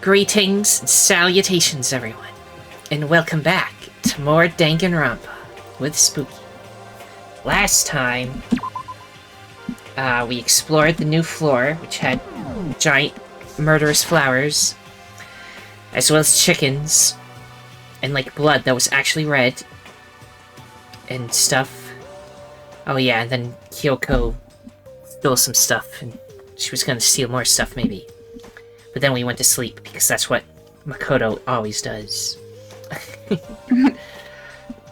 Greetings and salutations, everyone, and welcome back to more Danganronpa with Spookie. Last time, we explored the new floor, which had giant murderous flowers, as well as chickens, and like blood that was actually red, and stuff. Oh yeah, and then Kyoko stole some stuff, and she was gonna steal more stuff, maybe. But then we went to sleep, because that's what Makoto always does.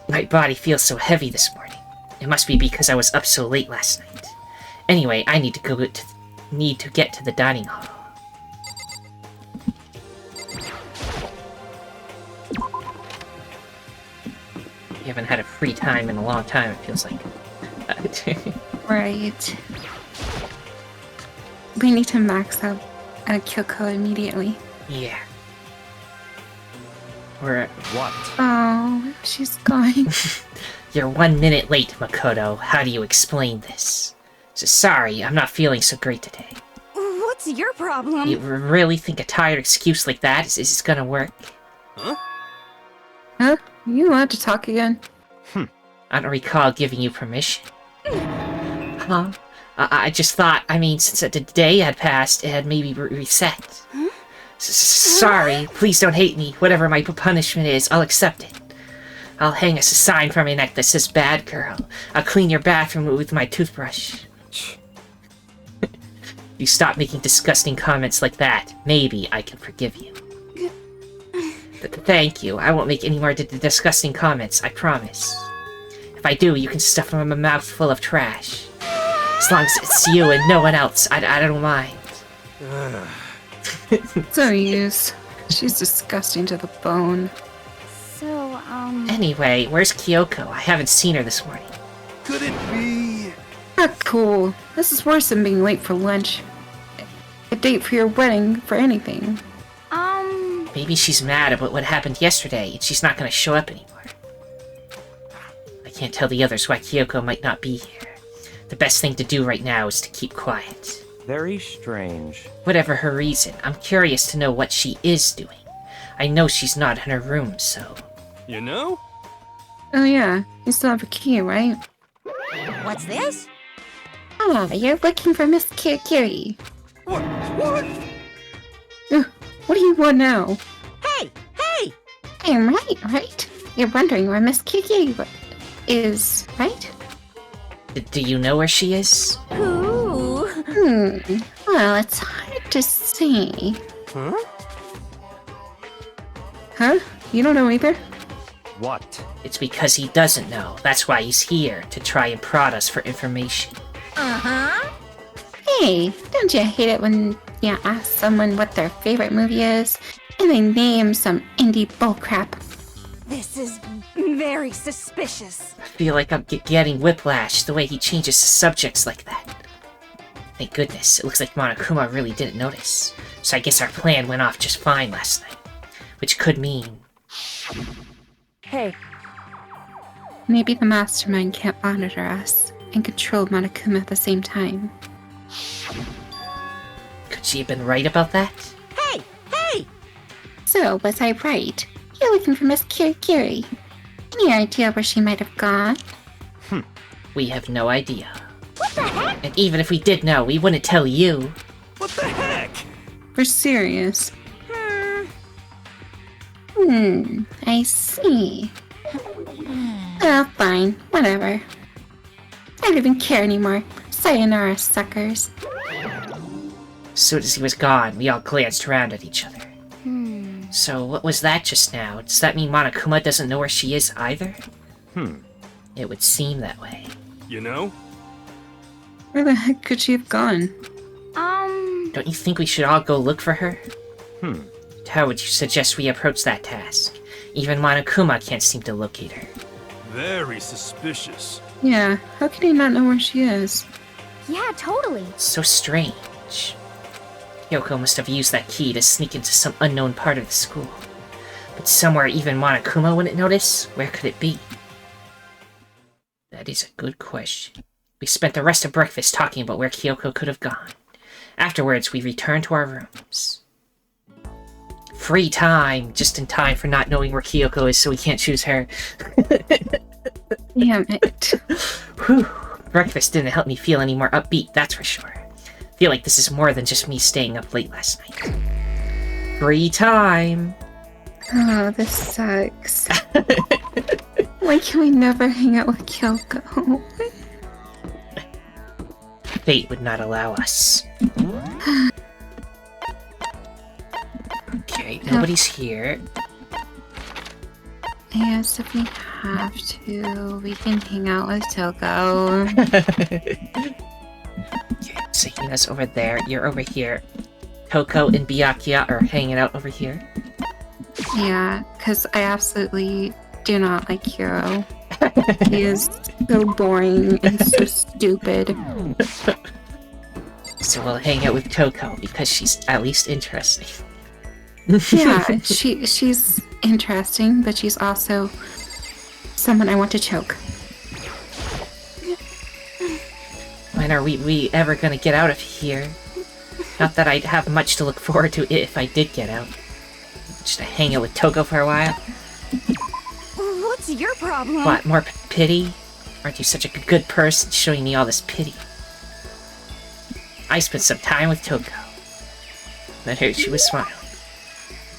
My body feels so heavy this morning. It must be because I was up so late last night. Anyway, I need to get to the dining hall. We haven't had a free time in a long time, it feels like. Right. We need to max out Kyoko immediately. Yeah. We're at... What? Oh, she's gone. You're 1 minute late, Makoto. How do you explain this? So sorry, I'm not feeling so great today. What's your problem? You really think a tired excuse like that is gonna work? Huh? Huh? You allowed to talk again? I don't recall giving you permission. Huh? I just thought, since the day had passed, it had maybe reset. Huh? Sorry, please don't hate me. Whatever my punishment is, I'll accept it. I'll hang us a sign from my neck that says bad girl. I'll clean your bathroom with my toothbrush. You stop making disgusting comments like that, maybe I can forgive you. Thank you. I won't make any more disgusting comments, I promise. If I do, you can stuff my mouth full of trash. As long as it's you and no one else, I don't mind. So use. She's disgusting to the bone. So, Anyway, where's Kyoko? I haven't seen her this morning. Could it be? Not cool. This is worse than being late for lunch. A date for your wedding, for anything. Maybe she's mad about what happened yesterday, and she's not gonna show up anymore. I can't tell the others why Kyoko might not be here. The best thing to do right now is to keep quiet. Very strange. Whatever her reason, I'm curious to know what she is doing. I know she's not in her room, so... You know? Oh yeah, you still have a key, right? what's this? Ah, you're looking for Miss Kirikiri. What? What do you want now? Hey! I'm right? You're wondering where Miss Kirikiri is, right? Do you know where she is? Ooh. Well, it's hard to say. Huh? Huh? You don't know either? What? It's because he doesn't know. That's why he's here, to try and prod us for information. Uh-huh. Hey, don't you hate it when you ask someone what their favorite movie is, and they name some indie bullcrap? This is very suspicious. I feel like I'm getting whiplash the way he changes subjects like that. Thank goodness, it looks like Monokuma really didn't notice. So I guess our plan went off just fine last night. Which could mean... Hey. Maybe the Mastermind can't monitor us and control Monokuma at the same time. Could she have been right about that? Hey! So, was I right? You're looking for Miss Kirikiri. Any idea where she might have gone? We have no idea. What the heck? And even if we did know, we wouldn't tell you. What the heck? We're serious. I see. Well, fine. Whatever. I don't even care anymore. Sayonara, suckers. As soon as he was gone, we all glanced around at each other. So what was that just now? Does that mean Monokuma doesn't know where she is either? It would seem that way. You know? Where the heck could she have gone? Don't you think we should all go look for her? How would you suggest we approach that task? Even Monokuma can't seem to locate her. Very suspicious. Yeah, how can he not know where she is? Yeah, totally. So strange. Kyoko must have used that key to sneak into some unknown part of the school. But somewhere even Monokuma wouldn't notice? Where could it be? That is a good question. We spent the rest of breakfast talking about where Kyoko could have gone. Afterwards, we returned to our rooms. free time, just in time for not knowing where Kyoko is, so we can't choose her. Damn it. Whew. Breakfast didn't help me feel any more upbeat, that's for sure. I feel like this is more than just me staying up late last night. Free time! Oh, this sucks. Why can we never hang out with Kyoko? Fate would not allow us. Okay, nobody's here. Yes, if we have to, we can hang out with Toko. Okay, so Hina's over there, you're over here. Toko and Byakuya are hanging out over here. Yeah, because I absolutely do not like Hiro. He is so boring and so stupid. So we'll hang out with Toko, because she's at least interesting. Yeah, she's interesting, but she's also someone I want to choke. When are we ever gonna get out of here? Not that I'd have much to look forward to if I did get out. Just to hang out with Toko for a while. What's your problem? What, more pity? Aren't you such a good person showing me all this pity? I spent some time with Toko. But here she was smiling.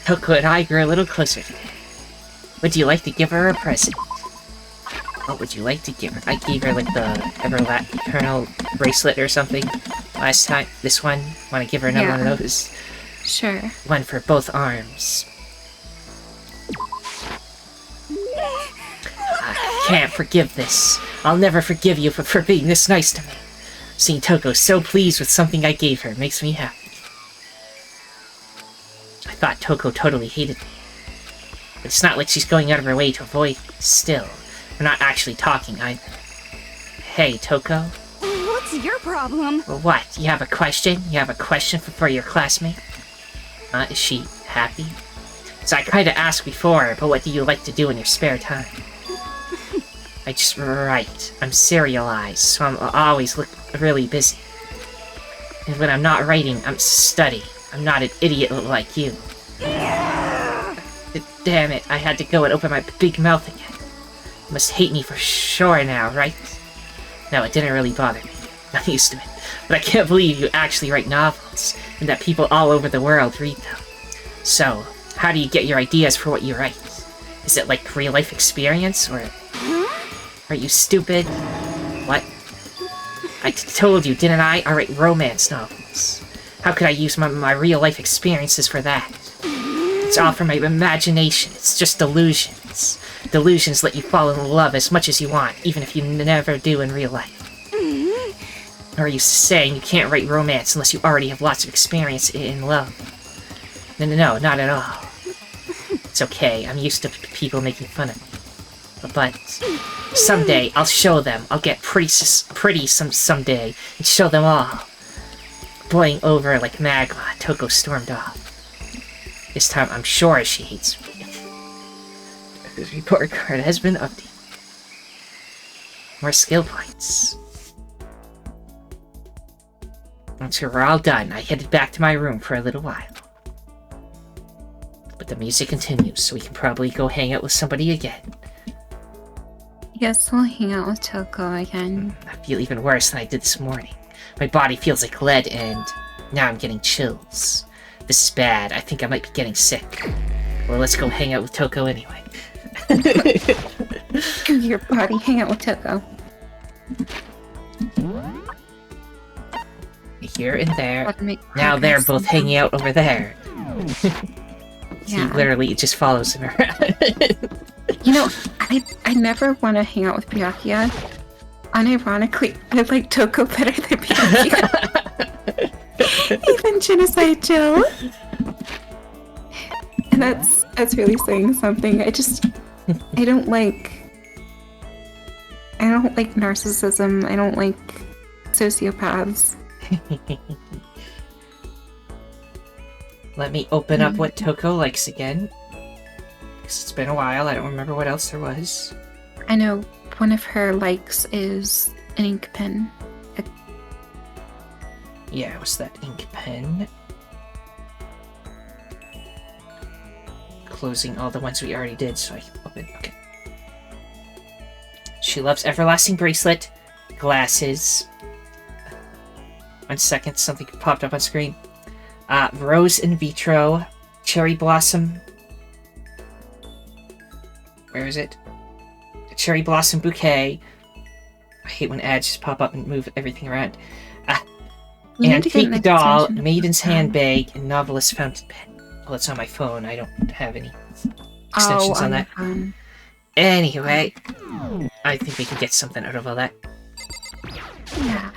Toko and I grew a little closer today. Would you like to give her a present? What would you like to give her? I gave her like the Eternal bracelet or something last time. This one? Want to give her another one of those? Sure. One for both arms. I can't forgive this. I'll never forgive you for being this nice to me. Seeing Toko so pleased with something I gave her makes me happy. I thought Toko totally hated me. But it's not like she's going out of her way to avoid me. Still, we're not actually talking either. Hey, Toko? What's your problem? Well, what? You have a question? You have a question for your classmate? Is she happy? So I kinda asked before, but what do you like to do in your spare time? I just write. I'm serialized, so I'm always really busy. And when I'm not writing, I'm studying. I'm not an idiot like you. Damn it, I had to go and open my big mouth again. You must hate me for sure now, right? No, it didn't really bother me. I'm used to it. But I can't believe you actually write novels, and that people all over the world read them. So, how do you get your ideas for what you write? Is it like real-life experience, or... Are you stupid? What? I told you, didn't I? I write romance novels. How could I use my real-life experiences for that? It's all from my imagination. It's just delusions. Delusions let you fall in love as much as you want, even if you never do in real life. Or are you saying you can't write romance unless you already have lots of experience in love? No, not at all. It's okay, I'm used to people making fun of me. But someday, I'll show them. I'll get pretty someday, and show them all. Boiling over like magma, Toko stormed off. This time, I'm sure she hates me. This report card has been updated. More skill points. Once we're all done, I headed back to my room for a little while. But the music continues, so we can probably go hang out with somebody again. I guess we'll hang out with Toko again. I feel even worse than I did this morning. My body feels like lead, and now I'm getting chills. This is bad. I think I might be getting sick. Well, let's go hang out with Toko anyway. Screw your body, hang out with Toko. Here and there. Gotta make Now they're progress. both hanging out over there. Yeah. He literally just follows him around. You know, I never want to hang out with Byakuya. Unironically, I like Toko better than Byakuya. Even Genocide Jill. And that's really saying something. I don't like narcissism. I don't like sociopaths. Let me open up what Toko likes again. Because it's been a while, I don't remember what else there was. I know one of her likes is an ink pen. Yeah, what's that ink pen? closing all the ones we already did so I can open. Okay. She loves everlasting bracelet, glasses. 1 second, something popped up on screen. Rose in vitro, cherry blossom. Where is it? A cherry blossom bouquet. I hate when ads just pop up and move everything around. Antique doll, maiden's handbag, and novelist fountain pen. Well, it's on my phone. I don't have any extensions on that. Anyway, I think we can get something out of all that. Yeah.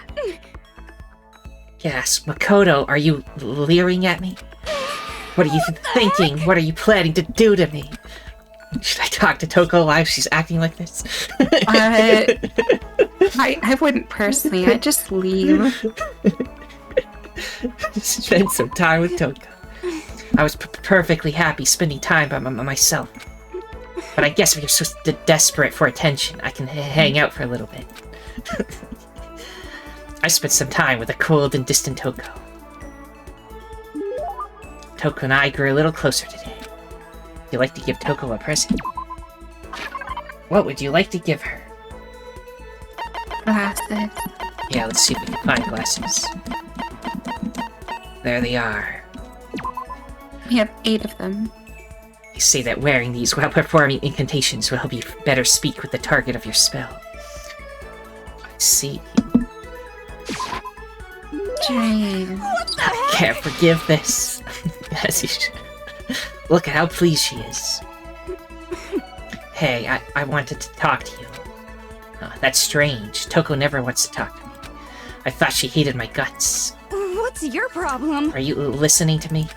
Yes, Makoto, are you leering at me? What are you thinking? What are you planning to do to me? Should I talk to Toko while she's acting like this? I wouldn't personally. I'd just leave. Spend some time with Toko. I was perfectly happy spending time by myself. But I guess if you're so desperate for attention, I can hang out for a little bit. I spent some time with a cold and distant Toko. Toko and I grew a little closer today. Would you like to give Toko a present? What would you like to give her? Glasses. Yeah, let's see if we can find glasses. There they are. We have 8 of them. They say that wearing these while performing incantations will help you better speak with the target of your spell. Let's see. James. I can't forgive this. As you should. Look at how pleased she is. Hey, I wanted to talk to you. That's strange. Toko never wants to talk to me. I thought she hated my guts. What's your problem? Are you listening to me?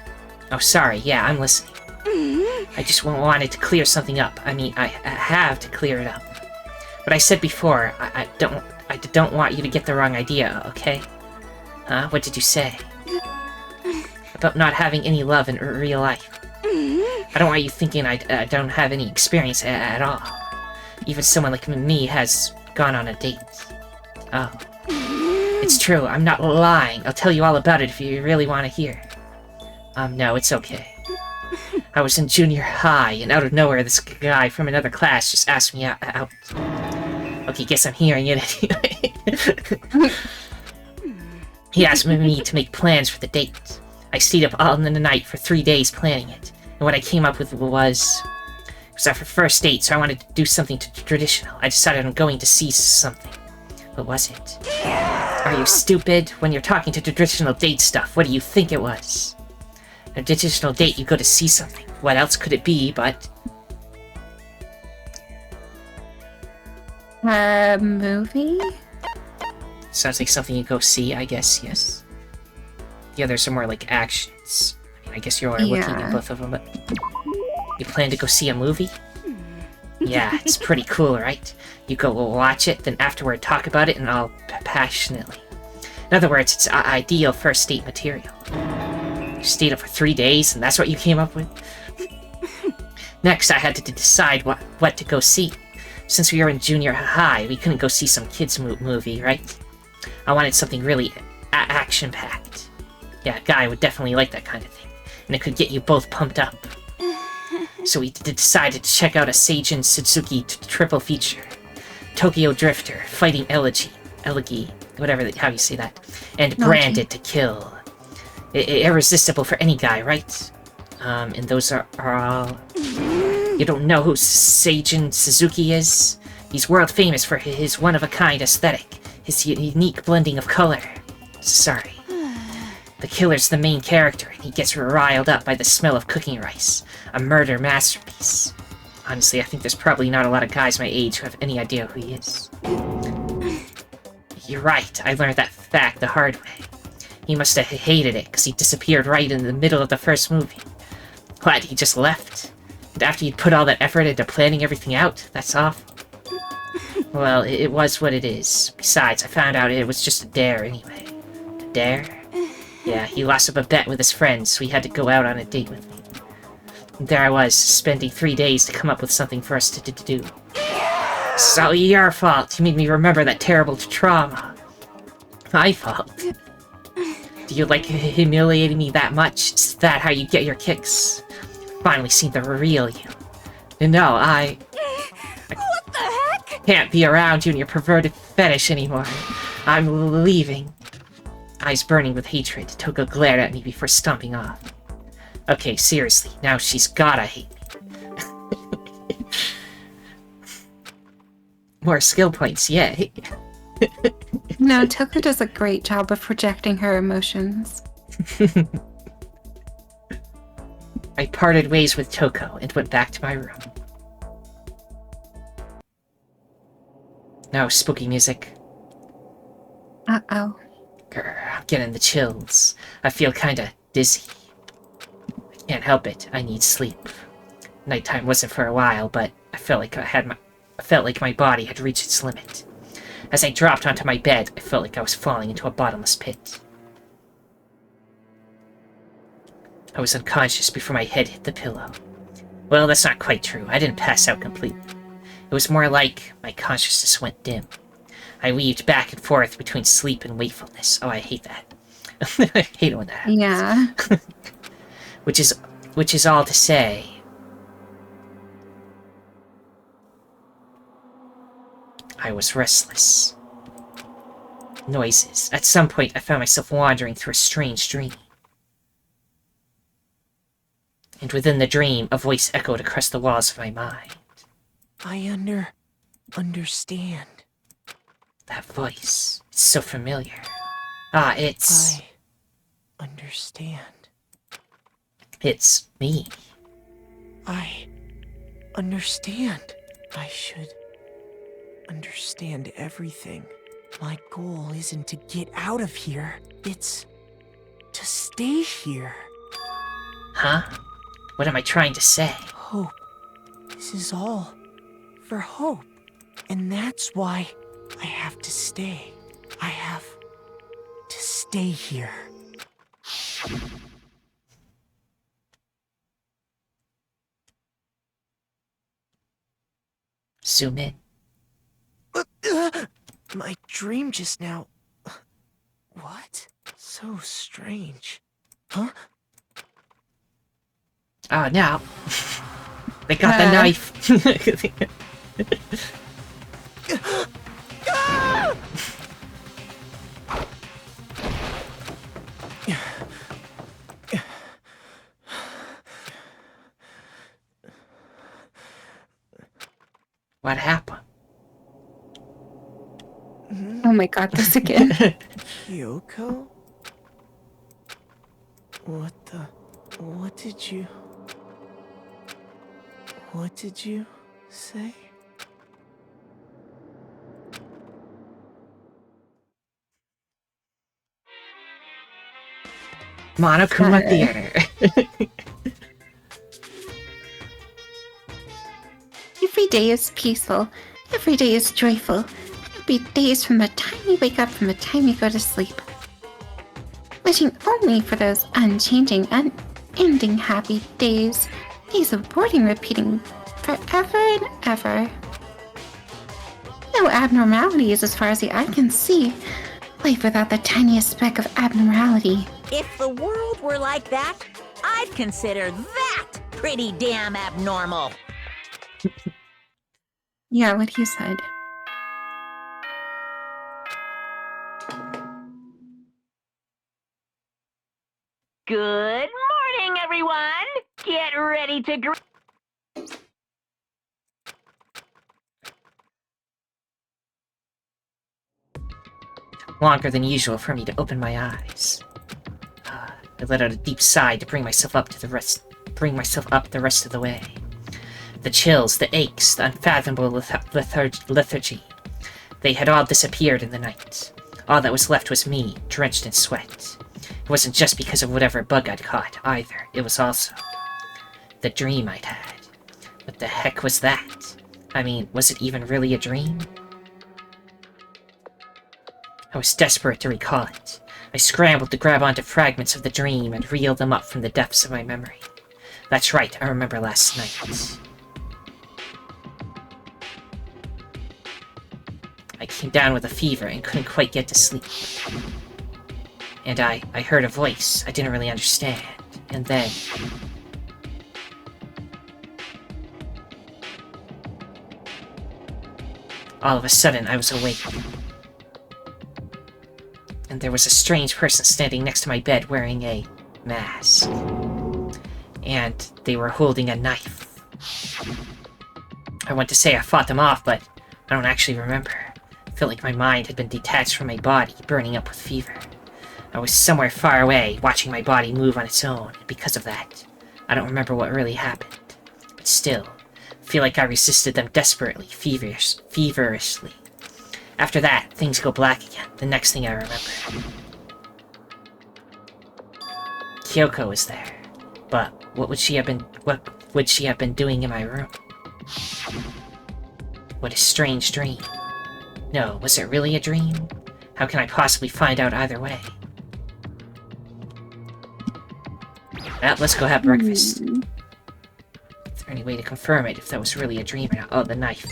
Oh, sorry. Yeah, I'm listening. I just wanted to clear something up. I mean, I have to clear it up. But I said before, I don't want you to get the wrong idea, okay? What did you say? About not having any love in real life. I don't want you thinking I don't have any experience at all. Even someone like me has gone on a date. Oh. It's true, I'm not lying. I'll tell you all about it if you really want to hear. No, it's okay. I was in junior high, and out of nowhere, this guy from another class just asked me out. Okay, guess I'm hearing it anyway. He asked me to make plans for the date. I stayed up all in the night for 3 days planning it, and what I came up with was our first date, so I wanted to do something traditional. I decided I'm going to see something. What was it? Are you stupid? When you're talking to traditional date stuff, what do you think it was? A traditional date, you go to see something. What else could it be but... A movie? Sounds like something you go see, I guess, yes. The others are more like actions. I mean, I guess you're looking at both of them, but... You plan to go see a movie? Yeah, it's pretty cool, right? You go watch it, then afterward talk about it, and all passionately. In other words, it's ideal first date material. You stayed up for 3 days, and that's what you came up with? Next, I had to decide what to go see. Since we were in junior high, we couldn't go see some kids' movie, right? I wanted something really action-packed. Yeah, a guy would definitely like that kind of thing, and it could get you both pumped up. So we decided to check out a Seijin Suzuki triple feature. Tokyo Drifter, Fighting Elegy, whatever, how you say that, and Branded to Kill. Irresistible for any guy, right? And those are all... You don't know who Seijin Suzuki is? He's world famous for his one-of-a-kind aesthetic, his unique blending of color. Sorry. The killer's the main character, and he gets riled up by the smell of cooking rice. A murder masterpiece. Honestly, I think there's probably not a lot of guys my age who have any idea who he is. You're right, I learned that fact the hard way. He must have hated it, because he disappeared right in the middle of the first movie. What, he just left? And after you'd put all that effort into planning everything out? That's awful. Well, it was what it is. Besides, I found out it was just a dare anyway. A dare? Yeah, he lost up a bet with his friends, so he had to go out on a date with me. And there I was, spending 3 days to come up with something for us to do. It's all your fault. You made me remember that terrible trauma. My fault. Do you like humiliating me that much? Is that how you get your kicks? finally seen the real you. And no, I What the heck? can't be around you and your perverted fetish anymore. I'm leaving. Eyes burning with hatred, Toko glared at me before stomping off. Okay, seriously, now she's gotta hate me. More skill points, yay. No, Toko does a great job of projecting her emotions. I parted ways with Toko and went back to my room. No spooky music. Uh-oh. Grr, I'm getting the chills. I feel kinda dizzy. I can't help it. I need sleep. Nighttime wasn't for a while, but I felt like my body had reached its limit. As I dropped onto my bed, I felt like I was falling into a bottomless pit. I was unconscious before my head hit the pillow. Well, that's not quite true. I didn't pass out completely. It was more like my consciousness went dim. I weaved back and forth between sleep and wakefulness. Oh, I hate that. I hate it when that happens. Yeah. Which is all to say, I was restless. Noises. At some point, I found myself wandering through a strange dream. And within the dream, a voice echoed across the walls of my mind. I understand. That voice. It's so familiar. Ah, it's... I understand. It's me. I understand. I should understand everything. My goal isn't to get out of here. It's to stay here. Huh? What am I trying to say? Hope. This is all for hope. And that's why I have to stay. I have to stay here. Zoom in. My dream just now. What? So strange. Huh? Oh, now. They got the knife. What happened? Oh my god, this again. Kyoko? What did you say? Monokuma Sorry. Theater. Every day is peaceful. Every day is joyful. Happy days from the time you wake up from the time you go to sleep. Wishing only for those unchanging, unending happy days. Days of boredom repeating forever and ever. No abnormalities as far as the eye can see. Life without the tiniest speck of abnormality. If the world were like that, I'd consider that pretty damn abnormal. Yeah, what he said. Good morning, everyone! Get ready to Longer than usual for me to open my eyes. I let out a deep sigh to bring myself up the rest of the way. The chills, the aches, the unfathomable lethargy. They had all disappeared in the night. All that was left was me, drenched in sweat. It wasn't just because of whatever bug I'd caught, either. It was also the dream I'd had. What the heck was that? I mean, was it even really a dream? I was desperate to recall it. I scrambled to grab onto fragments of the dream and reel them up from the depths of my memory. That's right, I remember last night. I came down with a fever and couldn't quite get to sleep. And I heard a voice I didn't really understand. And then... All of a sudden, I was awake. And there was a strange person standing next to my bed wearing a mask. And they were holding a knife. I want to say I fought them off, but I don't actually remember. I felt like my mind had been detached from my body, burning up with fever. I was somewhere far away, watching my body move on its own, and because of that, I don't remember what really happened. But still, I feel like I resisted them desperately, feverishly. After that, things go black again, the next thing I remember. Kyoko was there, but what would she have been doing in my room? What a strange dream. No, was it really a dream? How can I possibly find out either way? Well, let's go have breakfast. Is there any way to confirm it, if that was really a dream or not? Oh, the knife.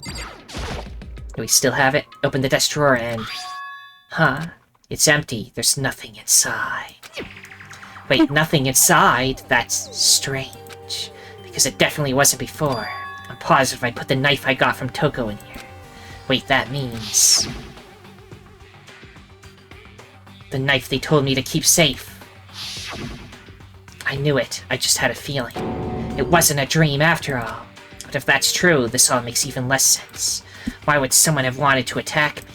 Do we still have it? Open the desk drawer and... Huh? It's empty. There's nothing inside. Wait, nothing inside? That's strange. Because it definitely wasn't before. I'm positive I put the knife I got from Toko in here. Wait, that means... the knife they told me to keep safe. I knew it. I just had a feeling. It wasn't a dream after all. But if that's true, this all makes even less sense. Why would someone have wanted to attack me?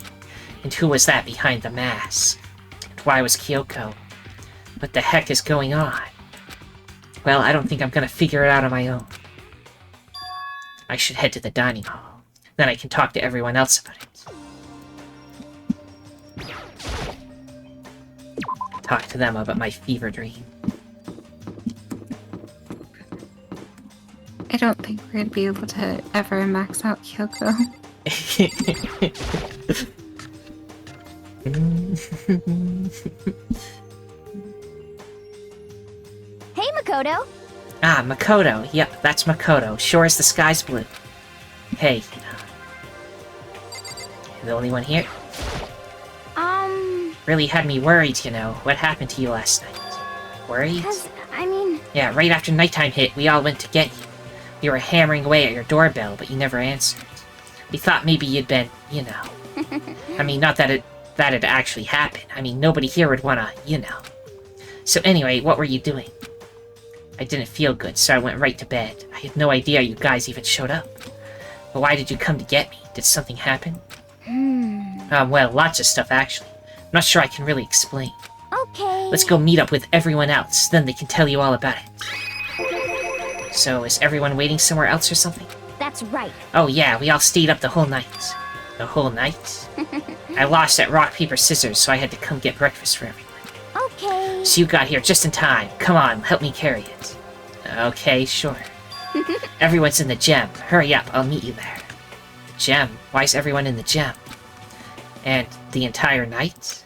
And who was that behind the mask? And why was Kyoko? What the heck is going on? Well, I don't think I'm gonna figure it out on my own. I should head to the dining hall. Then I can talk to everyone else about it. Talk to them about my fever dream. I don't think we're gonna be able to ever max out Kyoko. Hey, Makoto. Ah, Makoto. Yep, that's Makoto. Sure as the sky's blue. Hey, you the only one here? Really had me worried, you know. What happened to you last night? Worried? Yeah, right after nighttime hit, we all went to get you. You were hammering away at your doorbell, but you never answered. We thought maybe you'd been, you know. I mean, not that it actually happened. I mean, nobody here would wanna, you know. So anyway, what were you doing? I didn't feel good, so I went right to bed. I had no idea you guys even showed up. But why did you come to get me? Did something happen? Well, lots of stuff, actually. I'm not sure I can really explain. Okay. Let's go meet up with everyone else, then they can tell you all about it. So, is everyone waiting somewhere else or something? That's right. Oh yeah, we all stayed up the whole night. The whole night? I lost at rock, paper, scissors, so I had to come get breakfast for everyone. Okay. So you got here just in time. Come on, help me carry it. Okay, sure. Everyone's in the gem. Hurry up, I'll meet you there. Gem? Why is everyone in the gem? And the entire night?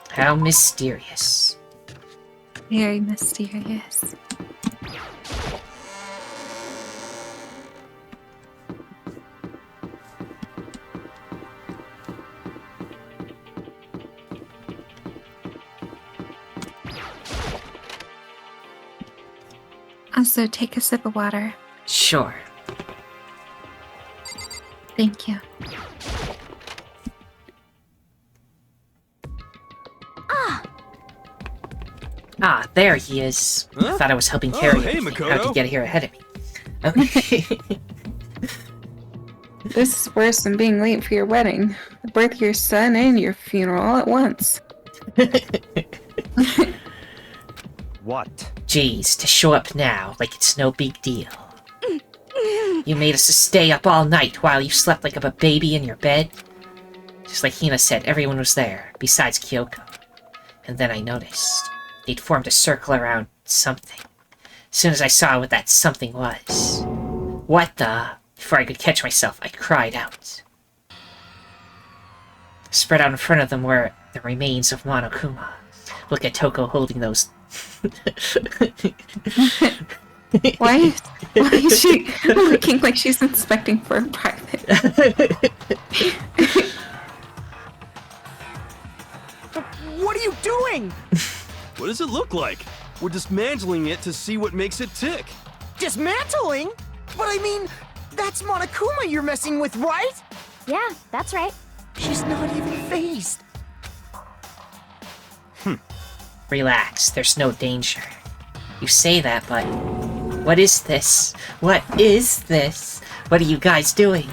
How mysterious. Very mysterious. Also, take a sip of water. Sure. Thank you. Ah, there he is. I Huh? thought I was helping carry hey, everything. Makoto. How'd you get here ahead of me? Okay. This is worse than being late for your wedding. The birth of your son and your funeral all at once. What? Jeez, to show up now, like it's no big deal. You made us stay up all night while you slept like a baby in your bed? Just like Hina said, everyone was there, besides Kyoko. And then I noticed. They'd formed a circle around something. As soon as I saw what that something was. What the? Before I could catch myself, I cried out. Spread out in front of them were the remains of Monokuma. Look at Toko holding those. Why is she looking like she's inspecting for a private? What are you doing? What does it look like? We're dismantling it to see what makes it tick. Dismantling? But I mean, that's Monokuma you're messing with, right? Yeah, that's right. She's not even phased. Relax, there's no danger. You say that, but... What is this? What is this? What are you guys doing?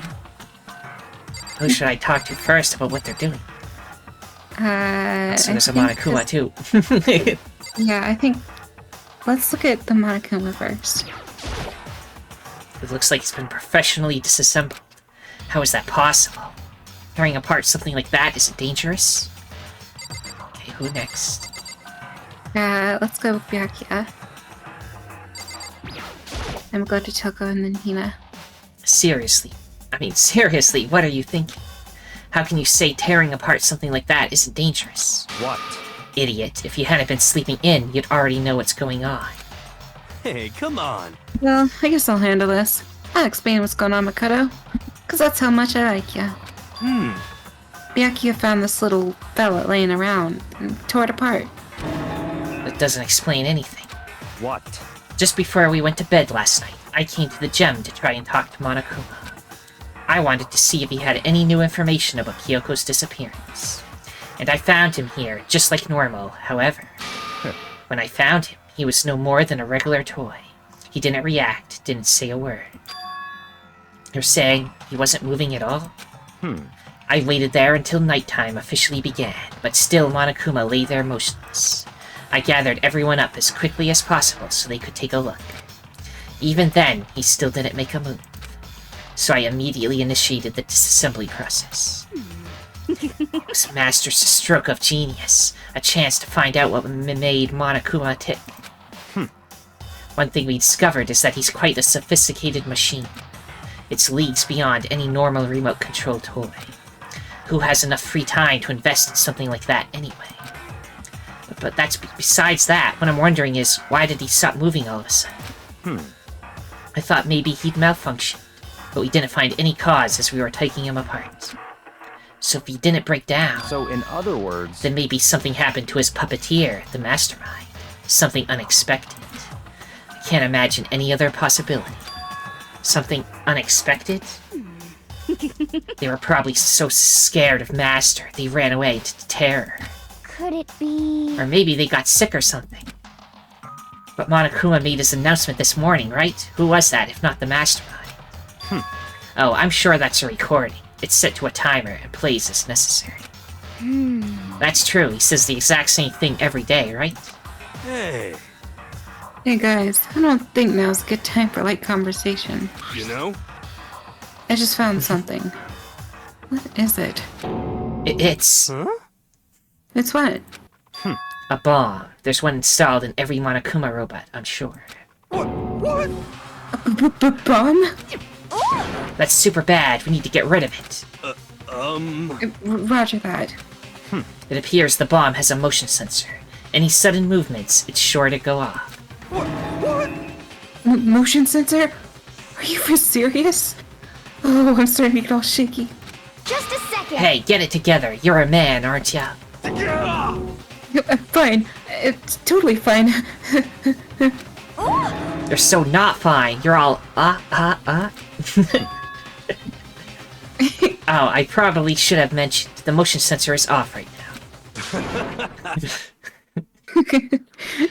Who should I talk to first about what they're doing? So there's a Monokuma too. Yeah, I think... Let's look at the Monokuma first. It looks like it's been professionally disassembled. How is that possible? Tearing apart something like that isn't dangerous? Okay, who next? Let's go with Byakuya. And we'll go to Toko and then Hina. Seriously, what are you thinking? How can you say tearing apart something like that isn't dangerous? What? Idiot, if you hadn't been sleeping in, you'd already know what's going on. Hey, come on. Well, I guess I'll handle this. I'll explain what's going on, Makoto. Cause that's how much I like you. Byakuya found this little fella laying around and tore it apart. That doesn't explain anything. What? Just before we went to bed last night, I came to the gem to try and talk to Monokuma. I wanted to see if he had any new information about Kyoko's disappearance. And I found him here, just like normal, however. When I found him, he was no more than a regular toy. He didn't react, didn't say a word. You're saying he wasn't moving at all? I waited there until nighttime officially began, but still Monokuma lay there motionless. I gathered everyone up as quickly as possible so they could take a look. Even then, he still didn't make a move. So I immediately initiated the disassembly process. It was Master's stroke of genius, a chance to find out what made Monokuma tick. One thing we discovered is that he's quite a sophisticated machine. It's leagues beyond any normal remote control toy. Who has enough free time to invest in something like that anyway? But that's besides that. What I'm wondering is, why did he stop moving all of a sudden? I thought maybe he'd malfunctioned, but we didn't find any cause as we were taking him apart. So if he didn't break down, So, in other words... then maybe something happened to his puppeteer, the Mastermind. Something unexpected. I can't imagine any other possibility. Something unexpected? They were probably so scared of Master, they ran away to terror. Could it be... Or maybe they got sick or something. But Monokuma made his announcement this morning, right? Who was that, if not the Mastermind? Oh, I'm sure that's a recording. It's set to a timer and plays as necessary. That's true, he says the exact same thing every day, right? Hey, Hey guys, I don't think now's a good time for light conversation. you know? I just found something. What is it? It's Huh? It's what? a bomb. There's one installed in every Monokuma robot, I'm sure. What? Bomb? That's super bad, we need to get rid of it. Roger that. It appears the bomb has a motion sensor. Any sudden movements, it's sure to go off. Motion sensor? Are you for serious? Oh, I'm starting to get all shaky. Just a second! Hey, get it together. You're a man, aren't ya? I'm fine. It's totally fine. You're so not fine. You're all, Oh, I probably should have mentioned. The motion sensor is off right now.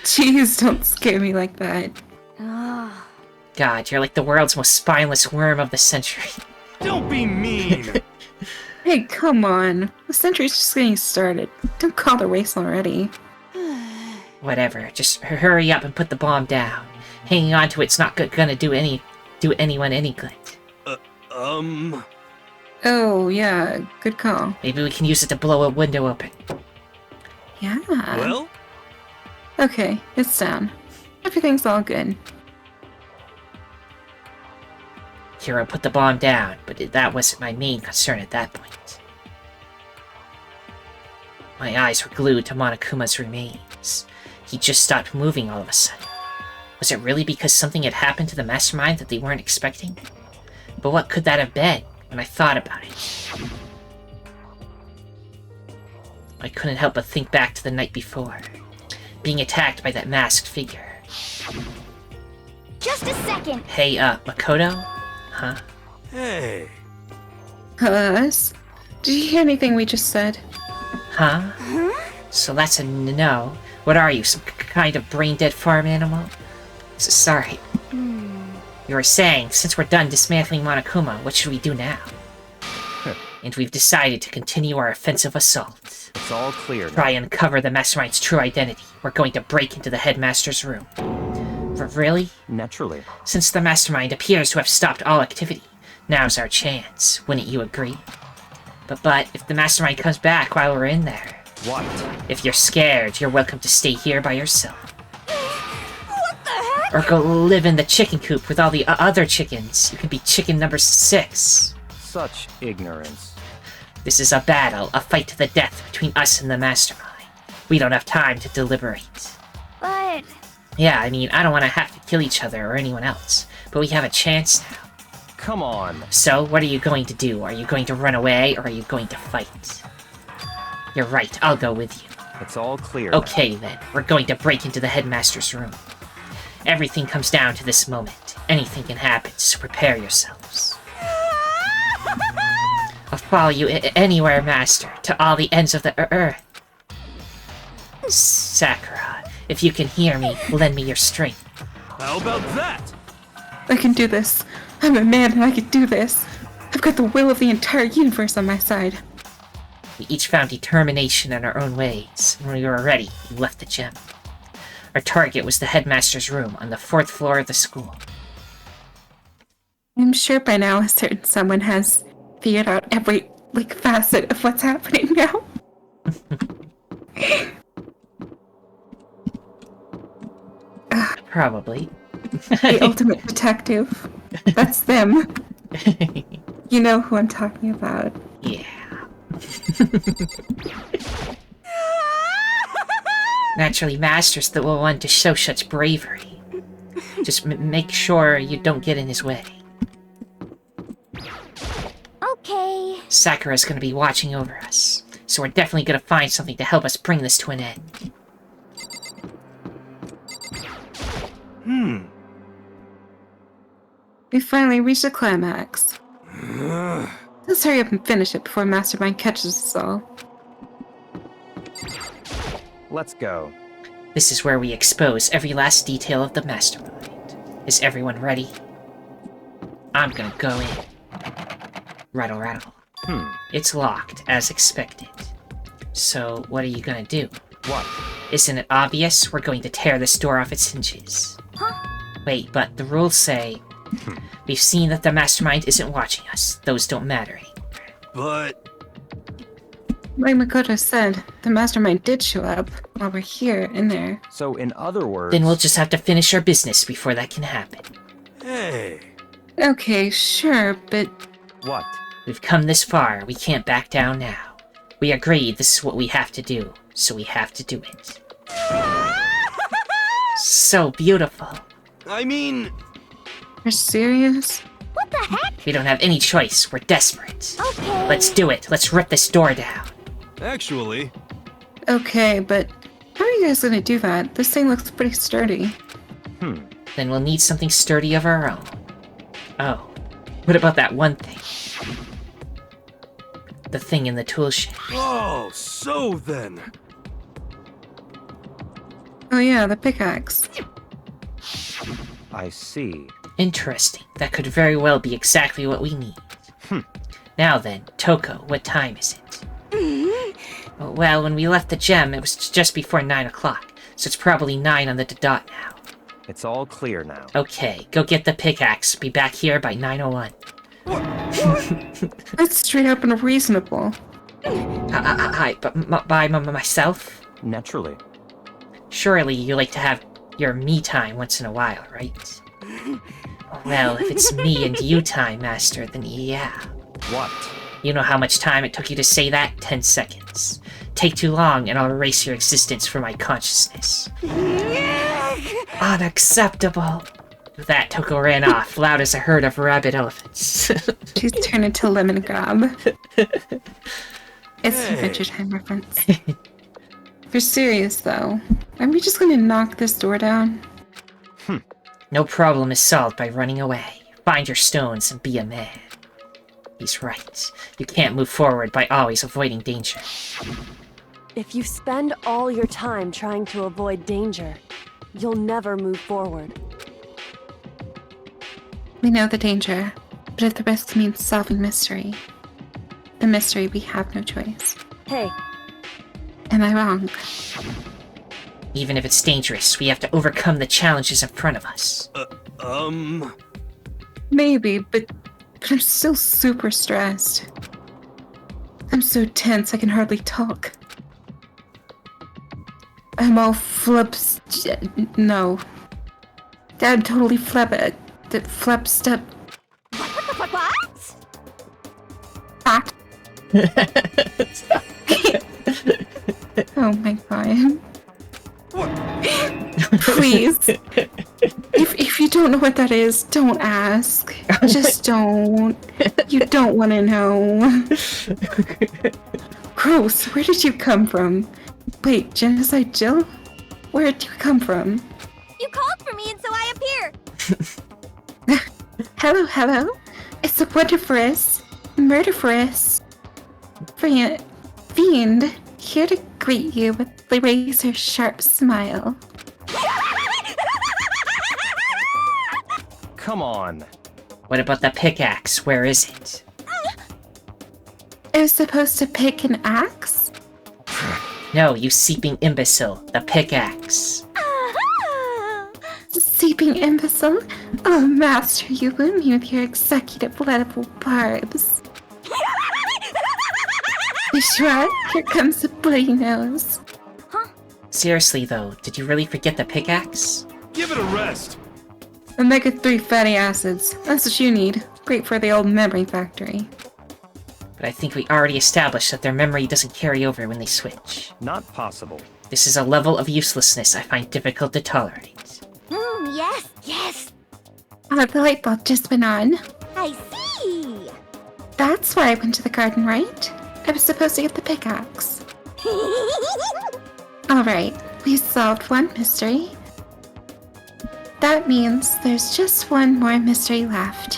Jeez, don't scare me like that. Ah, God, you're like the world's most spineless worm of the century. Don't be mean! Hey, come on. The century's just getting started. Don't call the race already. Whatever, just hurry up and put the bomb down. Hanging on to it's not gonna do anyone any good. Oh, yeah, good call. Maybe we can use it to blow a window open. Yeah. Well, Okay, it's down. Everything's all good. Kira put the bomb down, but that wasn't my main concern at that point. My eyes were glued to Monokuma's remains. He just stopped moving all of a sudden. Was it really because something had happened to the Mastermind that they weren't expecting? But what could that have been, when I thought about it? I couldn't help but think back to the night before, being attacked by that masked figure. Just a second. Hey, Makoto? Huh? Hey. Us? Did you hear anything we just said? Huh? So that's a no. What are you, some kind of brain-dead farm animal? Sorry. You were saying, since we're done dismantling Monokuma, what should we do now? And we've decided to continue our offensive assault. It's all clear now. Try and uncover the Mastermind's true identity. We're going to break into the Headmaster's room. Really? Naturally. Since the Mastermind appears to have stopped all activity, now's our chance. Wouldn't you agree? But if the Mastermind comes back while we're in there... What? If you're scared, you're welcome to stay here by yourself. What the heck? Or go live in the chicken coop with all the other chickens. You can be chicken number 6. Such ignorance. This is a battle, a fight to the death between us and the Mastermind. We don't have time to deliberate. But Yeah, I mean, I don't want to have to kill each other or anyone else, but we have a chance now. Come on. So, what are you going to do? Are you going to run away, or are you going to fight? You're right, I'll go with you. It's all clear. Okay then, we're going to break into the Headmaster's room. Everything comes down to this moment. Anything can happen, so prepare yourselves. I'll follow you anywhere, Master, to all the ends of the earth. Sakura, if you can hear me, lend me your strength. How about that? I can do this. I'm a man and I can do this. I've got the will of the entire universe on my side. We each found determination in our own ways. When we were ready, we left the gem. Our target was the Headmaster's room on the 4th floor of the school. I'm sure by now a certain someone has figured out every, facet of what's happening now. Probably. The ultimate detective. That's them. You know who I'm talking about. Yeah. Naturally, Master's the one to show such bravery. Just make sure you don't get in his way. okay. Sakura's gonna be watching over us, so we're definitely gonna find something to help us bring this to an end. We finally reached the climax. Let's hurry up and finish it before Mastermind catches us all. Let's go. This is where we expose every last detail of the Mastermind. Is everyone ready? I'm gonna go in. Rattle, rattle. It's locked, as expected. So, what are you gonna do? What? Isn't it obvious? We're going to tear this door off its hinges. Wait, but the rules say... We've seen that the Mastermind isn't watching us. Those don't matter anymore. But... Like Makoto said, the Mastermind did show up while we're here in there. So in other words... Then we'll just have to finish our business before that can happen. Hey. Okay, sure, but What? We've come this far, we can't back down now. We agreed this is what we have to do, so we have to do it. So beautiful. I mean... you're serious? What the heck? We don't have any choice, we're desperate. Okay. Let's do it, let's rip this door down. Actually... Okay, but how are you guys gonna do that? This thing looks pretty sturdy. Then we'll need something sturdy of our own. Oh, what about that one thing? The thing in the tool shed. Oh, so then... Oh yeah, the pickaxe. I see. Interesting, that could very well be exactly what we need. Now then, Toko, what time is it? Well, when we left the gem, it was just before 9 o'clock, so it's probably 9 on the dot now. It's all clear now. Okay, go get the pickaxe. Be back here by 9:01. That's straight up unreasonable. By myself? Naturally. Surely you like to have your me time once in a while, right? Well, if it's me and you time, Master, then yeah. What? You know how much time it took you to say that? 10 seconds. Take too long and I'll erase your existence from my consciousness. Unacceptable! With that, Toko ran off, loud as a herd of rabid elephants. She's turned into Lemon Grab. It's an Adventure Time reference. If you're serious, though, are we just gonna knock this door down? No problem is solved by running away. Find your stones and be a man. He's right. You can't move forward by always avoiding danger. If you spend all your time trying to avoid danger, you'll never move forward. We know the danger, but if the risk means solving mystery, the mystery, we have no choice. Hey, Am I wrong? Even if it's dangerous, we have to overcome the challenges in front of us. Maybe, but I'm still super stressed. I'm so tense I can hardly talk. I'm all no. I'm totally flubsed up. What? Ah. Oh my god. Please. If you don't know what that is, don't ask. Just don't. You don't want to know. Gross. Where did you come from? Wait, Genocide Jill? Where did you come from? You called for me and so I appear. Hello. It's the wonderfulest, murderous fiend here to greet you with a razor-sharp smile. Come on. What about the pickaxe? Where is it? I was supposed to pick an axe? No, you seeping imbecile. The pickaxe. Seeping imbecile? Oh, master, you woo me with your executive level barbs. You shrug? Here comes the bloody nose. Seriously though, did you really forget the pickaxe? Give it a rest. Omega-3 fatty acids. That's what you need. Great for the old memory factory. But I think we already established that their memory doesn't carry over when they switch. Not possible. This is a level of uselessness I find difficult to tolerate. Yes. Oh, the light bulb just went on. I see. That's why I went to the garden, right? I was supposed to get the pickaxe. Alright, we solved one mystery. That means there's just one more mystery left.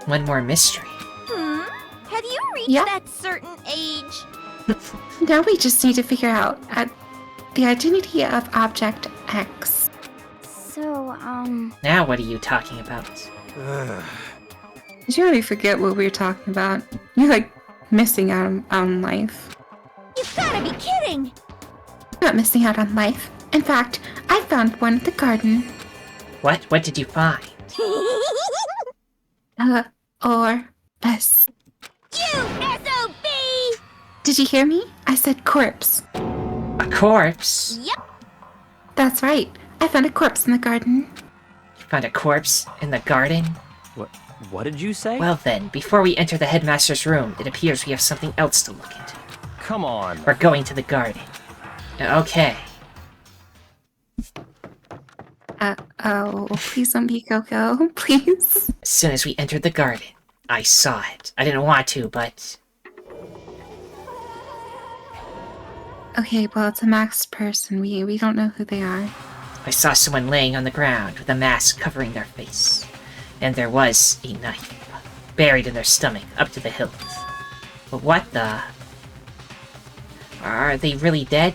One more mystery. Have you reached Yeah. that certain age? Now we just need to figure out the identity of Object X. So, Now what are you talking about? Did you already forget what we were talking about? You're like missing out on life. you've gotta be kidding! I'm not missing out on life. In fact, I found one at the garden. What? What did you find? Or S. You SOB! Did you hear me? I said corpse. A corpse? Yep. That's right. I found a corpse in the garden. You found a corpse in the garden? What did you say? Well then, before we enter the headmaster's room, it appears we have something else to look into. Come on. We're going to the garden. Okay. Oh, please don't be Coco. Please. As soon as we entered the garden, I saw it. I didn't want to, but... Okay, well, it's a masked person. We don't know who they are. I saw someone laying on the ground with a mask covering their face. And there was a knife buried in their stomach up to the hilt. But what the... Are they really dead?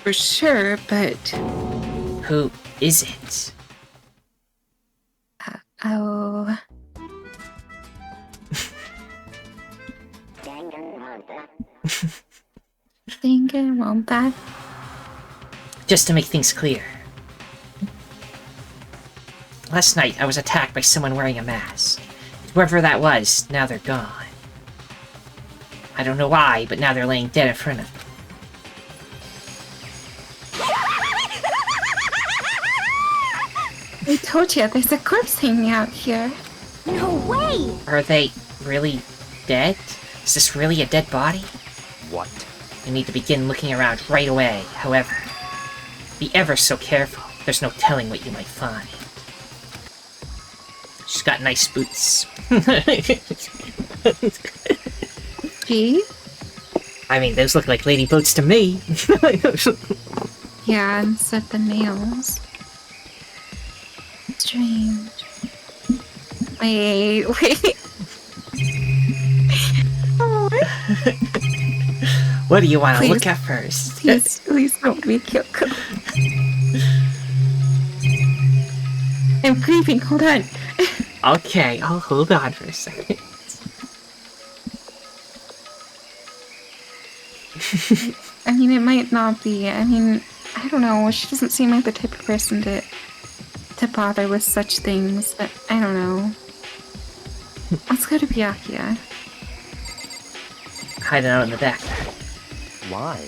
For sure, but... Who is it? Oh... Danganronpa. Just to make things clear. Last night, I was attacked by someone wearing a mask. Whoever that was, now they're gone. I don't know why, but now they're laying dead in front of me. I told you, there's a corpse hanging out here. No way! Are they really dead? Is this really a dead body? What? We need to begin looking around right away, however. Be ever so careful. There's no telling what you might find. She's got nice boots. Gee? I mean, those look like lady boots to me. Yeah, instead the nails. strange. Wait. Oh, What do you want to Please. look at first? please don't make Kyoko. I'm grieving, hold on. Okay, I'll hold on for a second. I mean, it might not be. I mean, I don't know. She doesn't seem like the type of person to bother with such things, but I don't know. Let's go to Byakuya. Hiding out in the back. Why?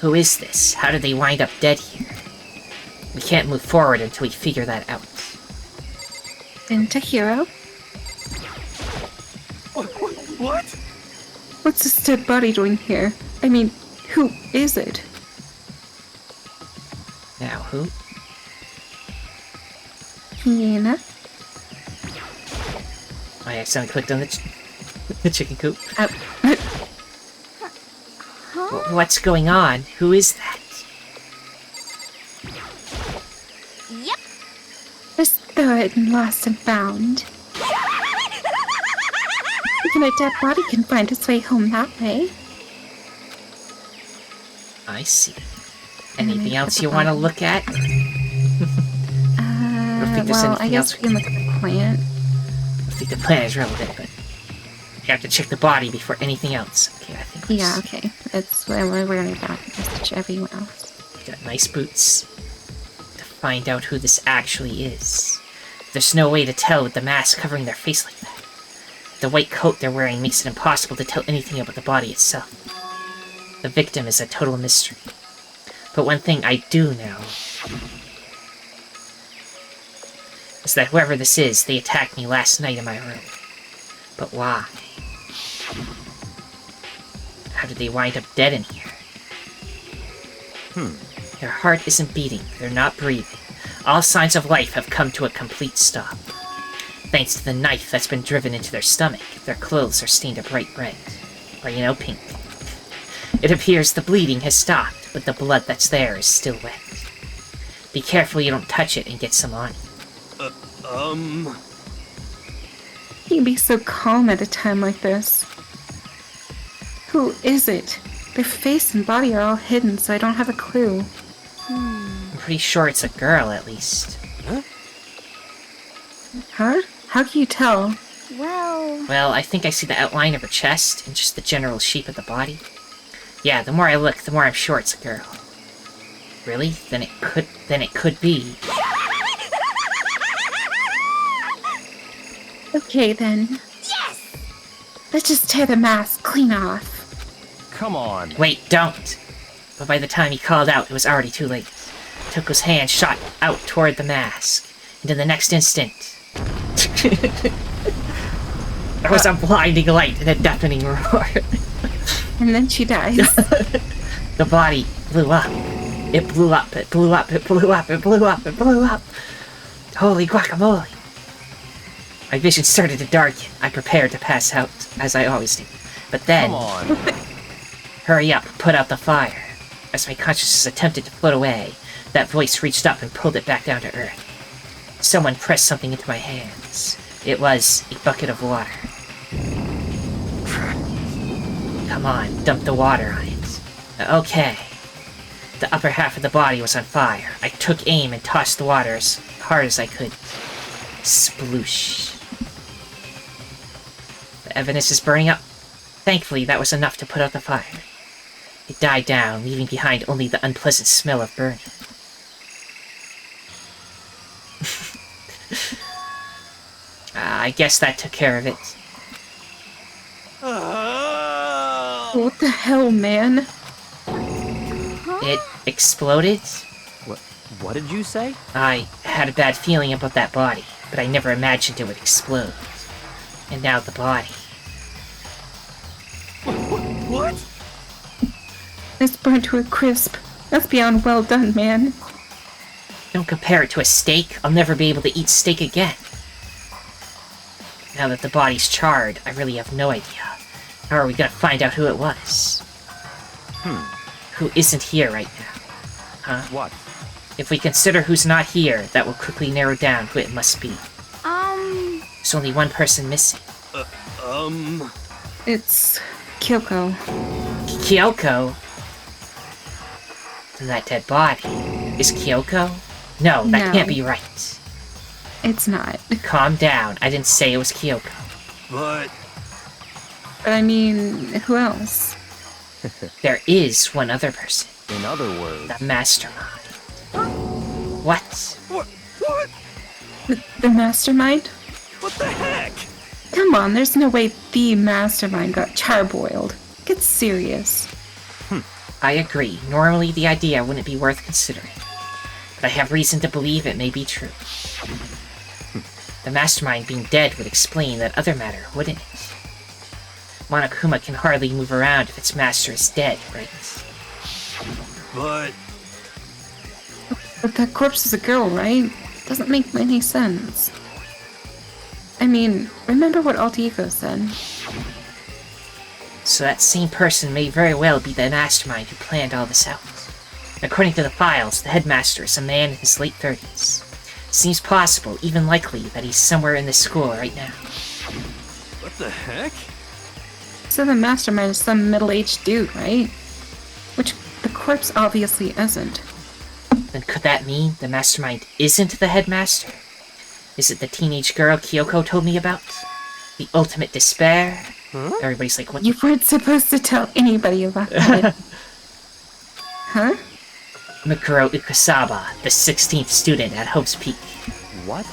Who is this? How did they wind up dead here? We can't move forward until we figure that out. Then Tahiro. What? What's this dead body doing here? I mean, who is it? Now, who? Hyena? I accidentally clicked on the, the chicken coop. What's going on? Who is that? Yep. Restored and lost and found. Even a dead body can find its way home that way. I see. Anything else you want to look at? think there's Well, I anything guess else. we can look at the plant. I think the plan is relevant, but you have to check the body before anything else. Okay, I think Yeah, okay. That's what we're worried about. Just to everyone else. got nice boots to find out who this actually is. There's no way to tell with the mask covering their face like that. The white coat they're wearing makes it impossible to tell anything about the body itself. The victim is a total mystery. But one thing I do know is that whoever this is, they attacked me last night in my room. But why? How did they wind up dead in here? Their heart isn't beating, they're not breathing. All signs of life have come to a complete stop. Thanks to the knife that's been driven into their stomach, their clothes are stained a bright red. Or, you know, pink. It appears the bleeding has stopped, but the blood that's there is still wet. Be careful you don't touch it and get some on you. You can be so calm at a time like this. Who is it? Their face and body are all hidden, so I don't have a clue. I'm pretty sure it's a girl, at least. Huh? How can you tell? Well, Well, I think I see the outline of her chest and just the general shape of the body. Yeah, the more I look, the more I'm sure it's a girl. Really? Then it could be. Okay then. yes! Let's just tear the mask clean off. Come on. Wait, don't! But by the time he called out, it was already too late. Toko's hand shot out toward the mask, and in the next instant... there was a blinding light and a deafening roar. And then she dies. The body blew up. It blew up, it blew up, it blew up, it blew up, it blew up. Holy guacamole. My vision started to darken. I prepared to pass out, as I always do. But then... Come on. Hurry up, put out the fire. As my consciousness attempted to float away, that voice reached up and pulled it back down to earth. Someone pressed something into my hands. It was a bucket of water. Come on, dump the water on it. Okay. The upper half of the body was on fire. I took aim and tossed the water as hard as I could. Sploosh. The evidence is burning up. Thankfully, that was enough to put out the fire. It died down, leaving behind only the unpleasant smell of burning. I guess that took care of it. What the hell, man? It exploded? What did you say? I had a bad feeling about that body, but I never imagined it would explode. And now the body. What? It's burned to a crisp. That's beyond well done, man. Don't compare it to a steak. I'll never be able to eat steak again. Now that the body's charred, I really have no idea. How are we gonna find out who it was? Who isn't here right now? Huh? What? If we consider who's not here, that will quickly narrow down who it must be. There's only one person missing. It's Kyoko. Kyoko? Then that dead body. Is Kyoko? No, that No. can't be right. It's not. Calm down. I didn't say it was Kyoko. But But I mean, who else? There is one other person. In other words, The Mastermind. What? what? The Mastermind? What the heck? Come on, there's no way the Mastermind got charboiled. Get serious. I agree. Normally the idea wouldn't be worth considering. But I have reason to believe it may be true. The Mastermind being dead would explain that other matter, wouldn't it? Monokuma can hardly move around if its master is dead, right? But But that corpse is a girl, right? Doesn't make any sense. I mean, remember what Alter said. So that same person may very well be the Mastermind who planned all this out. According to the files, the headmaster is a man in his late 30s. Seems possible, even likely, that he's somewhere in this school right now. what the heck? So the Mastermind is some middle-aged dude, right? Which the corpse obviously isn't. Then could that mean the Mastermind isn't the headmaster? Is it the teenage girl Kyoko told me about? The ultimate despair? Everybody's like, what You weren't supposed to tell anybody about that. Huh? Mikuro Ukasaba, the 16th student at Hope's Peak. what?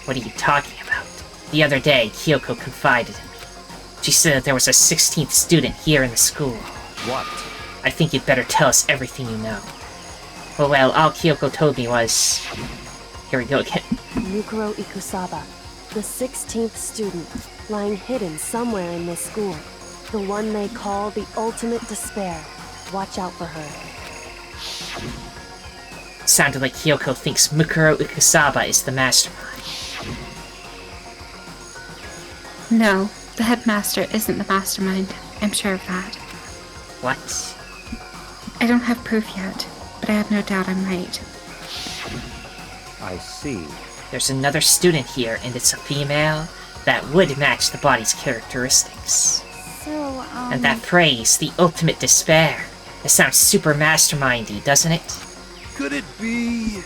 What are you talking about? The other day, Kyoko confided in me. She said that there was a 16th student here in the school. What? I think you'd better tell us everything you know. Well, all Kyoko told me was... Here we go again. Mukuro Ikusaba, the 16th student, lying hidden somewhere in this school. The one they call the ultimate despair. Watch out for her. Sounded like Kyoko thinks Mikuro Ukasaba is the Mastermind. No, the headmaster isn't the Mastermind. I'm sure of that. What? I don't have proof yet, but I have no doubt I'm right. I see. There's another student here, and it's a female? That would match the body's characteristics. So, And that phrase, the ultimate despair. It sounds super mastermindy, doesn't it? Could it be?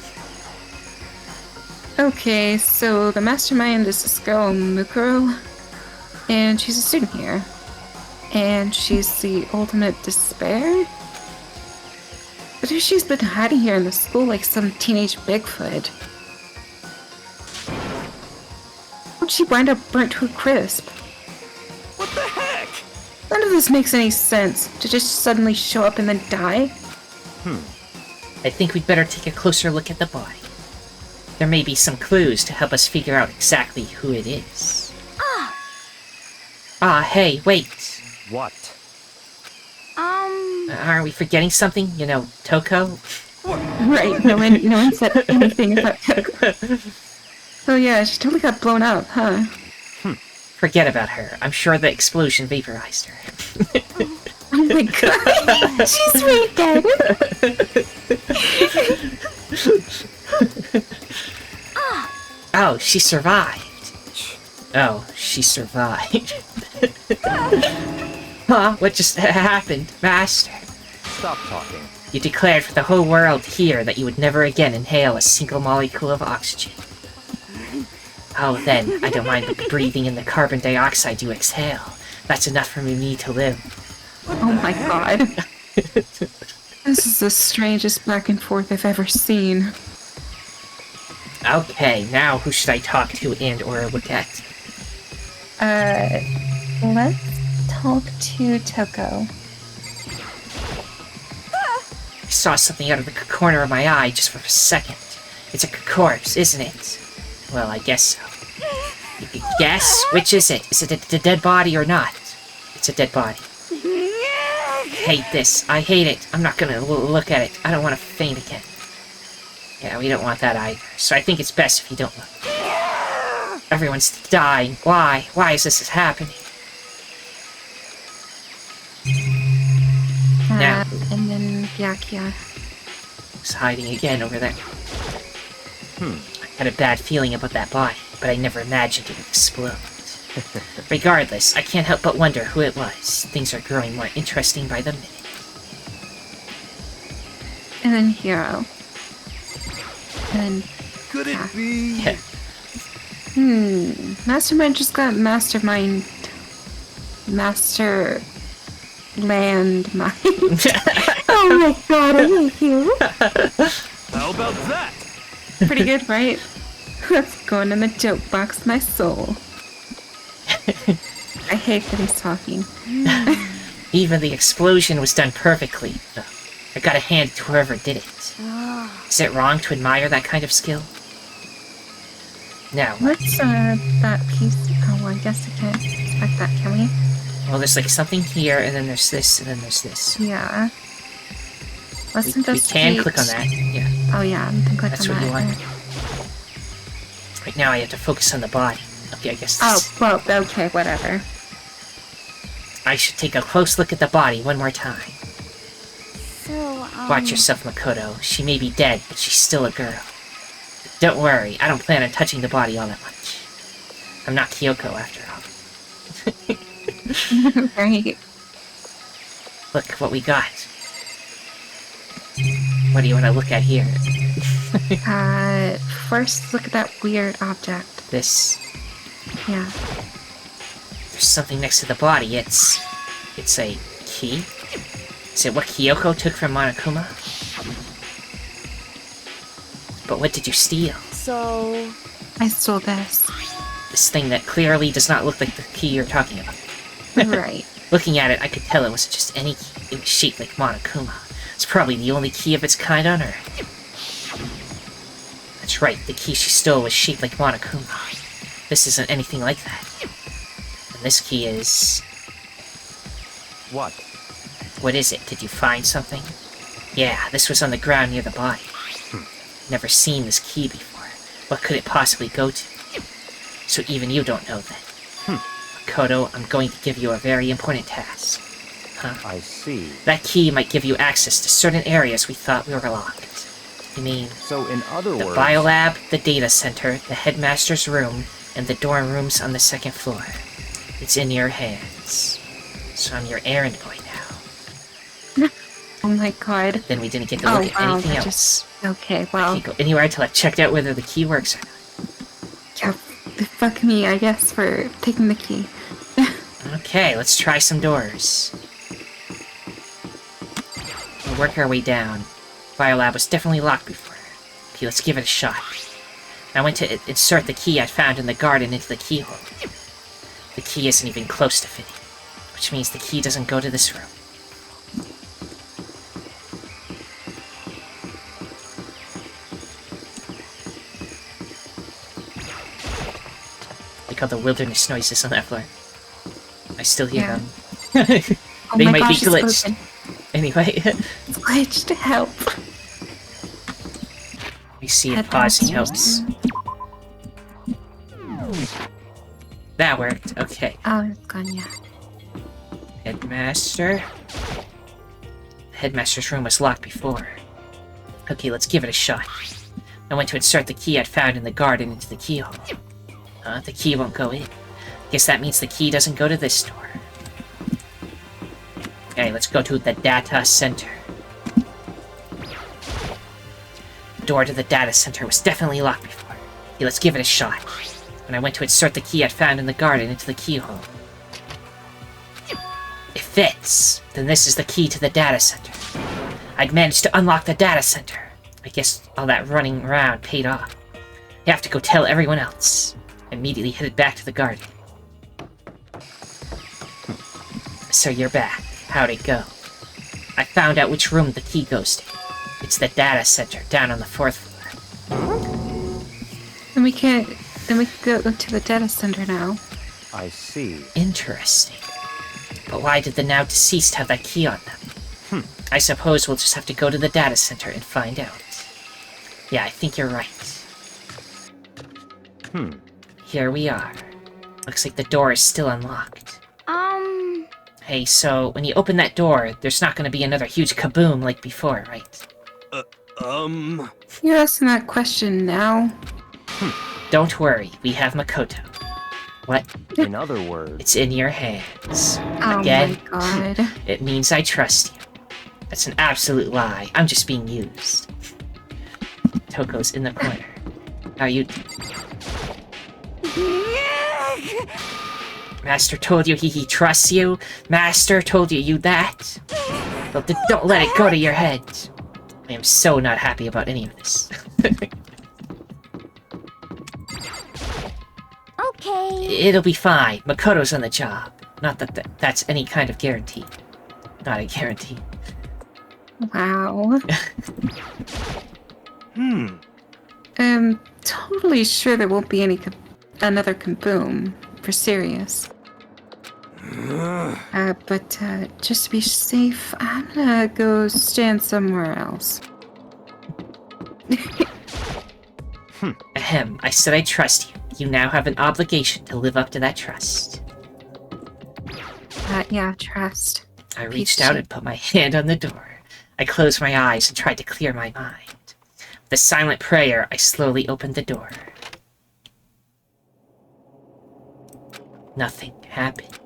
Okay, so the Mastermind is this girl, Mukuro, and she's a student here. And she's the ultimate despair? But if she's been hiding here in the school like some teenage Bigfoot, how'd she wind up burnt to a crisp? What the heck? None of this makes any sense. To just suddenly show up and then die? I think we'd better take a closer look at the body. There may be some clues to help us figure out exactly who it is. Hey, wait. What? Aren't we forgetting something? You know, Toko? Right, no one said anything about Coco. Oh yeah, she totally got blown up, huh? Forget about her. I'm sure the explosion vaporized her. Oh my god, she's right dead. Oh, she survived. Oh, she survived. Huh? What just happened, Master? Stop talking. You declared for the whole world to hear that you would never again inhale a single molecule of oxygen. Oh, then, I don't mind breathing in the carbon dioxide you exhale. That's enough for me to live. Oh my god. This is the strangest back and forth I've ever seen. Okay, now who should I talk to and or look at? Let's talk to Toko. I saw something out of the corner of my eye just for a second. It's a corpse, isn't it? Well, I guess so. You could guess? Which is it? Is it a dead body or not? It's a dead body. I hate this. I hate it. I'm not gonna look at it. I don't want to faint again. Yeah, we don't want that either. So I think it's best if you don't look. Everyone's dying. Why? Why is this happening? Now. And then Byakuya. It's hiding again over there. I had a bad feeling about that body, but I never imagined it would explode. Regardless, I can't help but wonder who it was. Things are growing more interesting by the minute. And then Hero. And then... Could it Yeah. be? Yeah. Mastermind just got Mastermind. Master... Land Mind. Oh my god, I hate you. How about that? Pretty good, right? Let's go in the joke box, my soul. I hate that he's talking. Even the explosion was done perfectly, though. I gotta hand it to whoever did it. Is it wrong to admire that kind of skill? Now, What's that piece? Oh, well, I guess I can't expect that, can we? well, there's like something here, and then there's this, and then there's this. Yeah. Let's We can investigate. click on that, yeah. Oh yeah, I can click That's on what you that. want. Right now I have to focus on the body. Okay, I guess Oh, this... well, okay, whatever. I should take a close look at the body one more time. So, Watch yourself, Makoto. She may be dead, but she's still a girl. Don't worry, I don't plan on touching the body all that much. I'm not Kyoko, after all. Right. Look what we got. What do you want to look at here? First look at that weird object. This. Yeah. There's something next to the body. It's a key? Is it what Kyoko took from Monokuma? But what did you steal? So, I stole this. This thing that clearly does not look like the key you're talking about. Right. Looking at it, I could tell it wasn't just any key. It was shaped like Monokuma. It's probably the only key of its kind on Earth. That's right, the key she stole was shaped like Monokuma. This isn't anything like that. And this key is... What? What is it? Did you find something? Yeah, this was on the ground near the body. Never seen this key before. What could it possibly go to? So even you don't know then. Makoto, I'm going to give you a very important task. I see. That key might give you access to certain areas we thought we were locked. You mean, So in other the words... biolab, the data center, the headmaster's room, and the dorm rooms on the second floor. It's in your hands. So I'm your errand boy now. Oh my god. Then we didn't get to look at anything that else. Okay, I well, can't go anywhere until I've checked out whether the key works or not. yeah, fuck me, I guess, for taking the key. Okay, let's try some doors. We'll work our way down. Biolab was definitely locked before. Okay, let's give it a shot. I went to insert the key I found in the garden into the keyhole. The key isn't even close to fitting, which means the key doesn't go to this room. Look all the wilderness noises on that floor. I still hear Yeah. them. Oh They my might gosh, be it's glitched. broken. Anyway, It's glitched. Help. we see if pausing helps. That worked. Okay. Oh, it's gone, yeah. Headmaster. The headmaster's room was locked before. Okay, let's give it a shot. I went to insert the key I'd found in the garden into the keyhole. The key won't go in. Guess that means the key doesn't go to this door. Okay, let's go to the data center. The door to the data center was definitely locked before. Okay, let's give it a shot. When I went to insert the key I'd found in the garden into the keyhole. It fits! Then this is the key to the data center. I'd managed to unlock the data center. I guess all that running around paid off. You have to go tell everyone else. I immediately headed back to the garden. So you're back. How'd it go? I found out which room the key goes to. It's the data center down on the 4th floor. Then we can go to the data center now. I see. Interesting. But why did the now deceased have that key on them? I suppose we'll just have to go to the data center and find out. Yeah, I think you're right. Here we are. Looks like the door is still unlocked. Hey, so when you open that door, there's not going to be another huge kaboom like before, right? You're asking that question now. Don't worry, we have Makoto. What? In other words, It's in your hands. Oh Again? my god. It means I trust you. That's an absolute lie. I'm just being used. Toko's in the corner. How you... Master told you he trusts you? Master told you that? Well, don't let it go to your head. I am so not happy about any of this. Okay. It'll be fine. Makoto's on the job. Not that that's any kind of guarantee. Not a guarantee. Wow. Totally sure there won't be another kaboom, for serious. But just to be safe, I'm gonna go stand somewhere else. Ahem, I said I trust you. You now have an obligation to live up to that trust. Yeah, trust. I reached out and put my hand on the door. I closed my eyes and tried to clear my mind. With a silent prayer, I slowly opened the door. Nothing happened.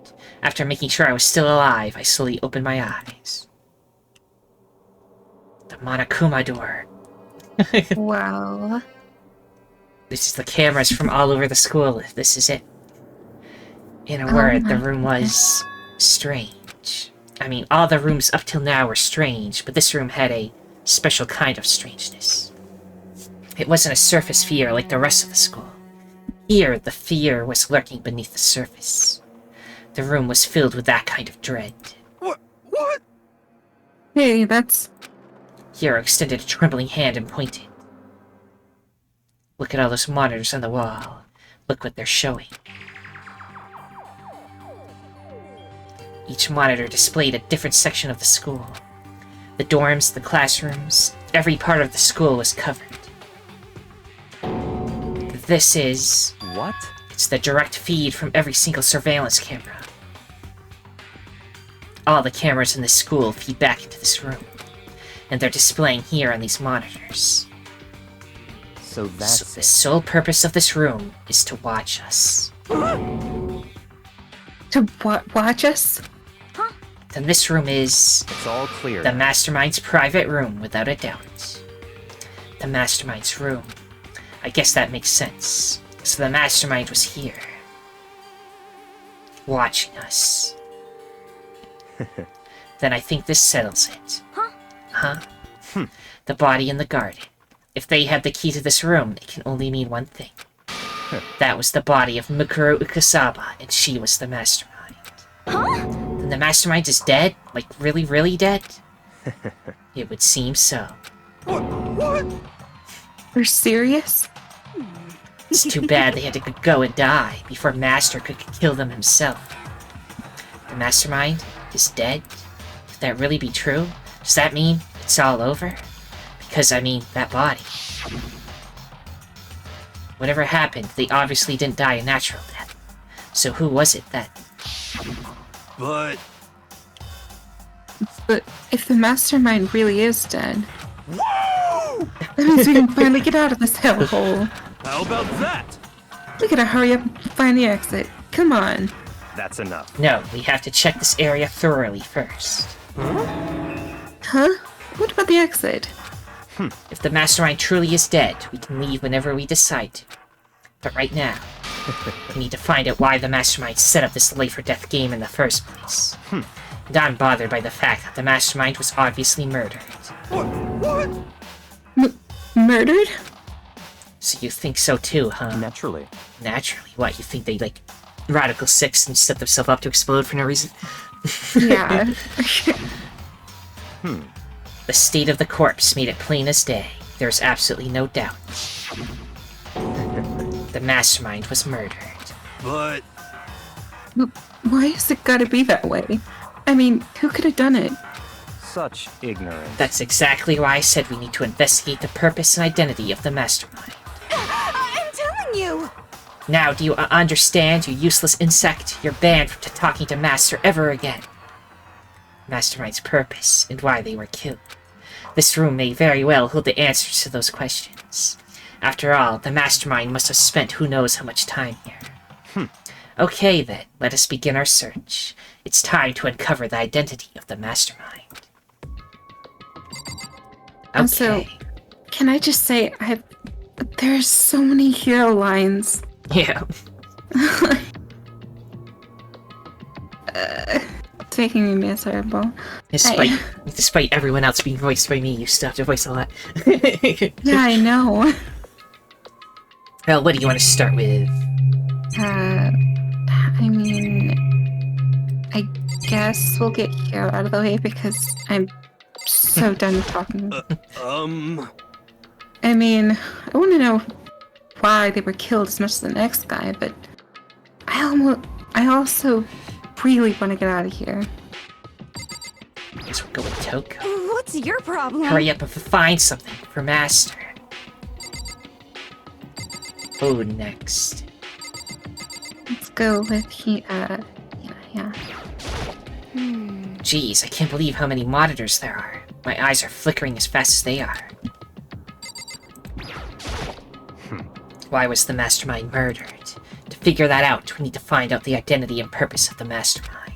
After making sure I was still alive, I slowly opened my eyes. The Monokuma door. Well... This is the cameras from all over the school. This is it. In a word, the room was strange. I mean, all the rooms up till now were strange, but this room had a special kind of strangeness. It wasn't a surface fear like the rest of the school. Here, the fear was lurking beneath the surface. The room was filled with that kind of dread. What? Hey, that's... Hiro extended a trembling hand and pointed. Look at all those monitors on the wall. Look what they're showing. Each monitor displayed a different section of the school. The dorms, the classrooms, every part of the school was covered. This is... what? It's the direct feed from every single surveillance camera. All the cameras in this school feed back into this room, and they're displaying here on these monitors. So that's So the sole purpose of this room is to watch us. To watch us? Then this room is It's all clear. the Mastermind's private room, without a doubt. The Mastermind's room. I guess that makes sense. So the Mastermind was here. Watching us. Then I think this settles it. Huh? The body in the garden. If they had the key to this room, it can only mean one thing. That was the body of Mikuru Ukasaba, and she was the Mastermind. Then the Mastermind is dead? Like, really, really dead? It would seem so. You're serious? It's too bad they had to go and die before Master could kill them himself. The Mastermind is dead? Could that really be true? Does that mean it's all over? Because, I mean, that body. Whatever happened, they obviously didn't die a natural death. So who was it then? But But if the Mastermind really is dead... That means we can finally get out of this hellhole. how about that? We gotta hurry up and find the exit. Come on. That's enough. No, we have to check this area thoroughly first. Huh? What about the exit? If the Mastermind truly is dead, we can leave whenever we decide to. But right now, we need to find out why the Mastermind set up this life-or-death game in the first place. And I'm bothered by the fact that the Mastermind was obviously murdered. Murdered? So you think so too, huh? Naturally. Naturally. What, you think they, like, Radical 6 and set themselves up to explode for no reason? Yeah. The state of the corpse made it plain as day. There's absolutely no doubt. The Mastermind was murdered. But Why has it gotta be that way? I mean, who could have done it? Such ignorance. That's exactly why I said we need to investigate the purpose and identity of the Mastermind. I'm telling you! Now, do you understand, you useless insect? You're banned from talking to Master ever again. Mastermind's purpose and why they were killed. This room may very well hold the answers to those questions. After all, the Mastermind must have spent who knows how much time here. Okay then, let us begin our search. It's time to uncover the identity of the Mastermind. Okay. Also, can I just say, there's so many hero lines. Yeah. It's making me miserable. Despite everyone else being voiced by me, you still have to voice a lot. Yeah, I know. Well, what do you want to start with? I mean, I guess we'll get Hero out of the way because I'm so done with talking. I mean, I want to know why they were killed as much as the next guy, but I also really want to get out of here. Guess we'll go with Toko. What's your problem? Hurry up and find something for Master. Oh, next. Let's go with yeah. Jeez, I can't believe how many monitors there are. My eyes are flickering as fast as they are. Why was the Mastermind murdered? To figure that out, we need to find out the identity and purpose of the Mastermind.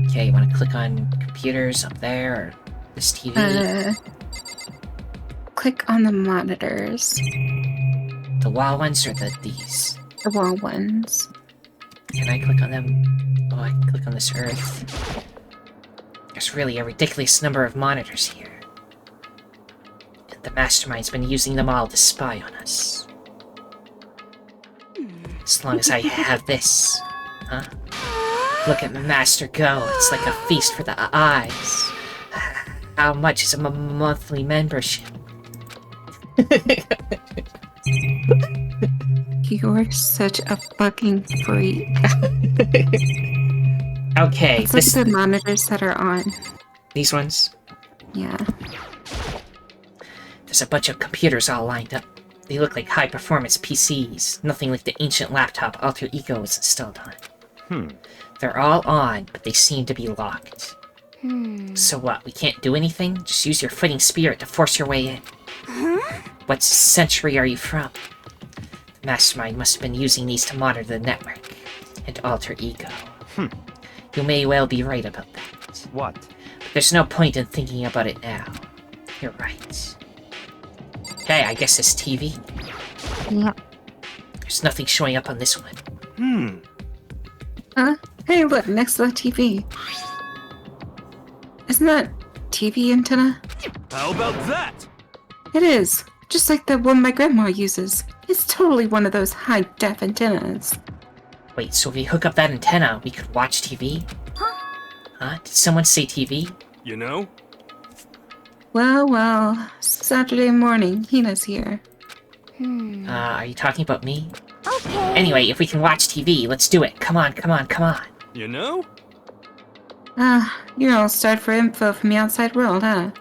Okay, you want to click on computers up there, or this TV? Click on the monitors. The wall ones or these? The wall ones. Can I click on them? Oh, I can click on this earth. There's really a ridiculous number of monitors here. And the Mastermind's been using them all to spy on us. As long as I have this. Huh? Look at Master go. It's like a feast for the eyes. How much is a monthly membership? You're such a fucking freak. Okay, It's like the monitors that are on. These ones? Yeah. There's a bunch of computers all lined up. They look like high-performance PCs. Nothing like the ancient laptop Alter Ego was installed on. They're all on, but they seem to be locked. So what, we can't do anything? Just use your fighting spirit to force your way in. What century are you from? The Mastermind must have been using these to monitor the network and Alter Ego. You may well be right about that. What? But there's no point in thinking about it now. You're right. Hey, I guess it's TV. Yeah. There's nothing showing up on this one. Huh? Hey, look, next to the TV. Isn't that TV antenna? How about that? It is. Just like the one my grandma uses. It's totally one of those high-def antennas. Wait, so if we hook up that antenna, we could watch TV? Huh? Did someone say TV? You know? Well, Saturday morning, Hina's here. Are you talking about me? Okay. Anyway, if we can watch TV, let's do it. Come on. You know? You're all starved for info from the outside world, huh?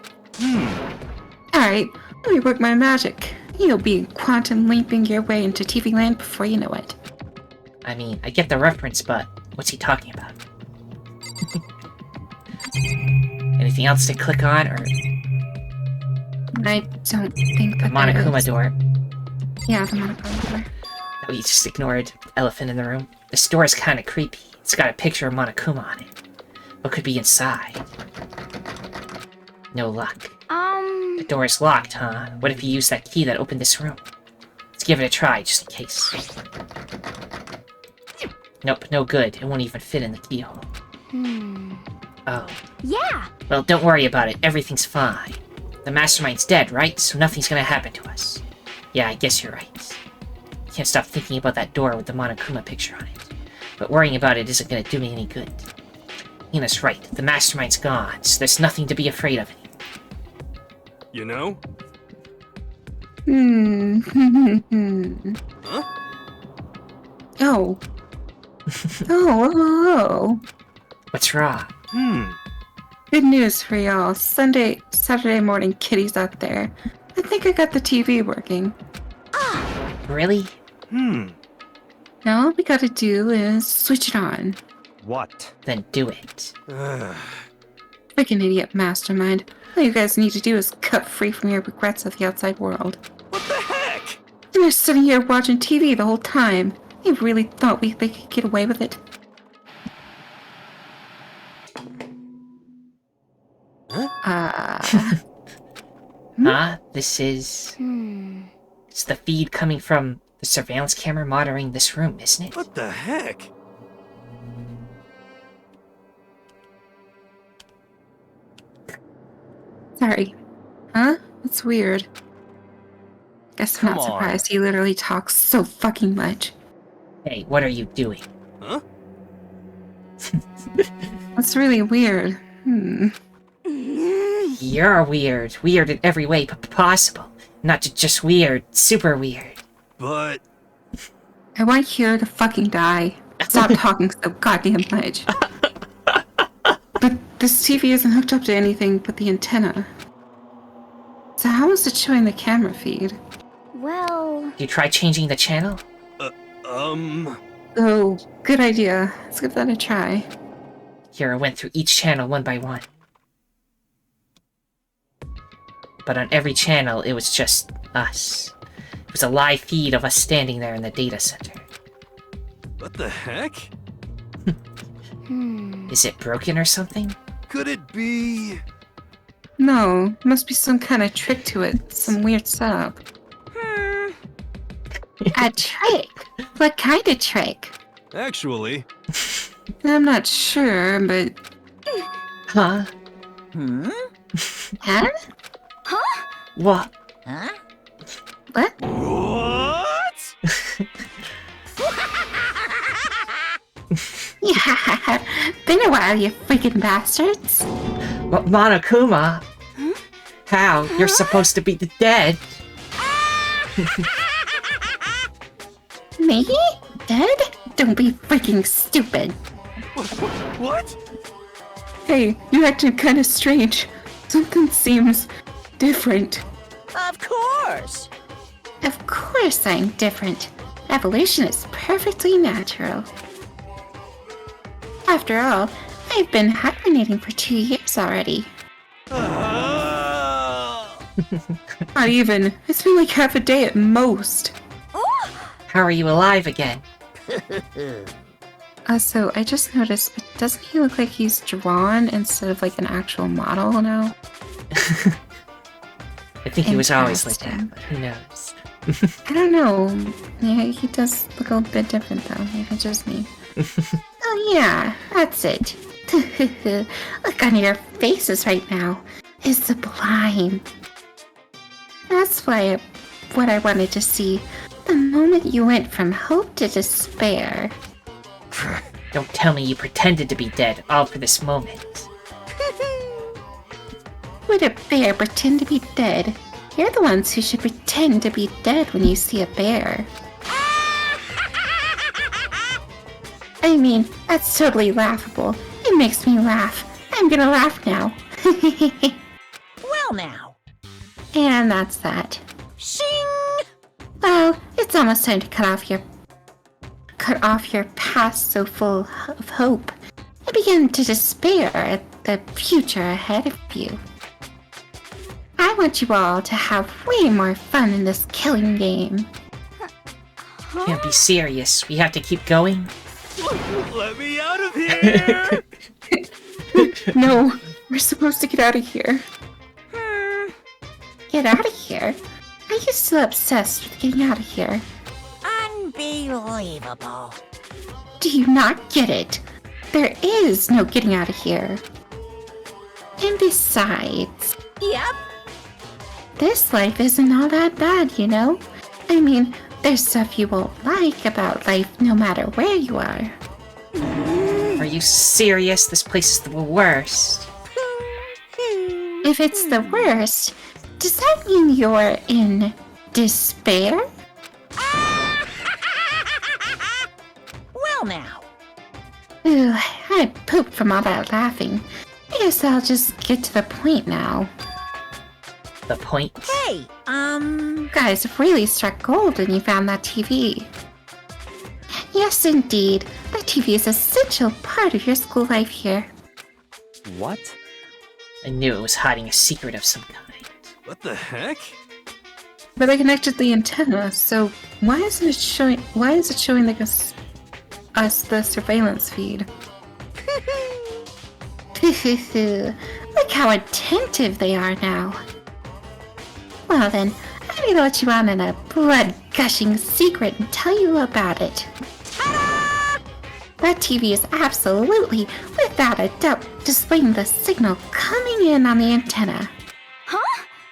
Alright, let me work my magic. You'll be quantum leaping your way into TV land before you know it. I mean, I get the reference, but what's he talking about? Anything else to click on, or I don't think the that Monokuma door? Yeah, the Monokuma door. That we just ignored. Elephant in the room. This door is kind of creepy. It's got a picture of Monokuma on it. What could be inside? No luck. The door is locked, huh? What if you use that key that opened this room? Let's give it a try, just in case. Nope, no good. It won't even fit in the keyhole. Oh. Yeah. Well, don't worry about it. Everything's fine. The Mastermind's dead, right? So nothing's gonna happen to us. Yeah, I guess you're right. Can't stop thinking about that door with the Monokuma picture on it. But worrying about it isn't gonna do me any good. Hina's right. The Mastermind's gone, so there's nothing to be afraid of anymore. You know? Huh? Oh. Oh. What's wrong? Good news for y'all. Saturday morning, Kitty's out there. I think I got the TV working. Really? Now all we gotta do is switch it on. What? Then do it. For Freaking idiot Mastermind. All you guys need to do is cut free from your regrets of the outside world. What the heck? And you're sitting here watching TV the whole time. You really thought they could get away with it? This is... It's the feed coming from the surveillance camera monitoring this room, isn't it? What the heck? Sorry. Huh? That's weird. Guess I'm not Come on. surprised he literally talks so fucking much. Hey, what are you doing? Huh? That's really weird. You're weird. Weird in every way possible. Not just weird, super weird. But... I want here to fucking die. Stop talking so goddamn much. But this TV isn't hooked up to anything but the antenna. So how is it showing the camera feed? Well, Did you try changing the channel? Oh, good idea. Let's give that a try. Here, I went through each channel one by one. But on every channel, it was just us. It was a live feed of us standing there in the data center. What the heck? Is it broken or something? Could it be... No, must be some kind of trick to it. Some weird setup. A trick? What kind of trick? Actually... I'm not sure, but... Huh? Huh? What? Huh? What? What? Yeah, been a while, you freaking bastards. Monokuma? How? You're supposed to be the dead. Me? Dead? Don't be freaking stupid. What? Hey, you're acting kind of strange. Something seems different. Of course. Of course I'm different. Evolution is perfectly natural. After all, I've been hibernating for 2 years already. Not even. It's been like half a day at most. How are you alive again? So I just noticed, but doesn't he look like he's drawn instead of like an actual model now? I think he was always like that, Interesting. but who knows? I don't know. Yeah, he does look a bit different though. Maybe it's just me. Oh yeah, that's it. Look on your faces right now is sublime. That's what I wanted to see. The moment you went from hope to despair. Don't tell me you pretended to be dead all for this moment. Would a bear pretend to be dead? You're the ones who should pretend to be dead when you see a bear. I mean, that's totally laughable. It makes me laugh. I'm gonna laugh now. Well now. And that's that. Shing! Well, it's almost time to cut off your past so full of hope and begin to despair at the future ahead of you. I want you all to have way more fun in this killing game. Can't be serious. We have to keep going? Let me out of here! No, we're supposed to get out of here. Get out of here? Are you still obsessed with getting out of here? Unbelievable. Do you not get it? There is no getting out of here. And besides, Yep. this life isn't all that bad, you know? I mean, there's stuff you won't like about life no matter where you are. Are you serious? This place is the worst. If it's the worst, does that mean you're in despair? Well now. Ooh, I pooped from all that laughing. I guess I'll just get to the point now. The point? Hey, You guys have really struck gold when you found that TV. Yes, indeed. The TV is an essential part of your school life here. What? I knew it was hiding a secret of some kind. What the heck? But I connected the antenna, so why isn't it showing? Why is it showing like us the surveillance feed? Look how attentive they are now. Well then, I'm gonna let you on in a blood-gushing secret and tell you about it. That TV is absolutely, without a doubt, displaying the signal coming in on the antenna.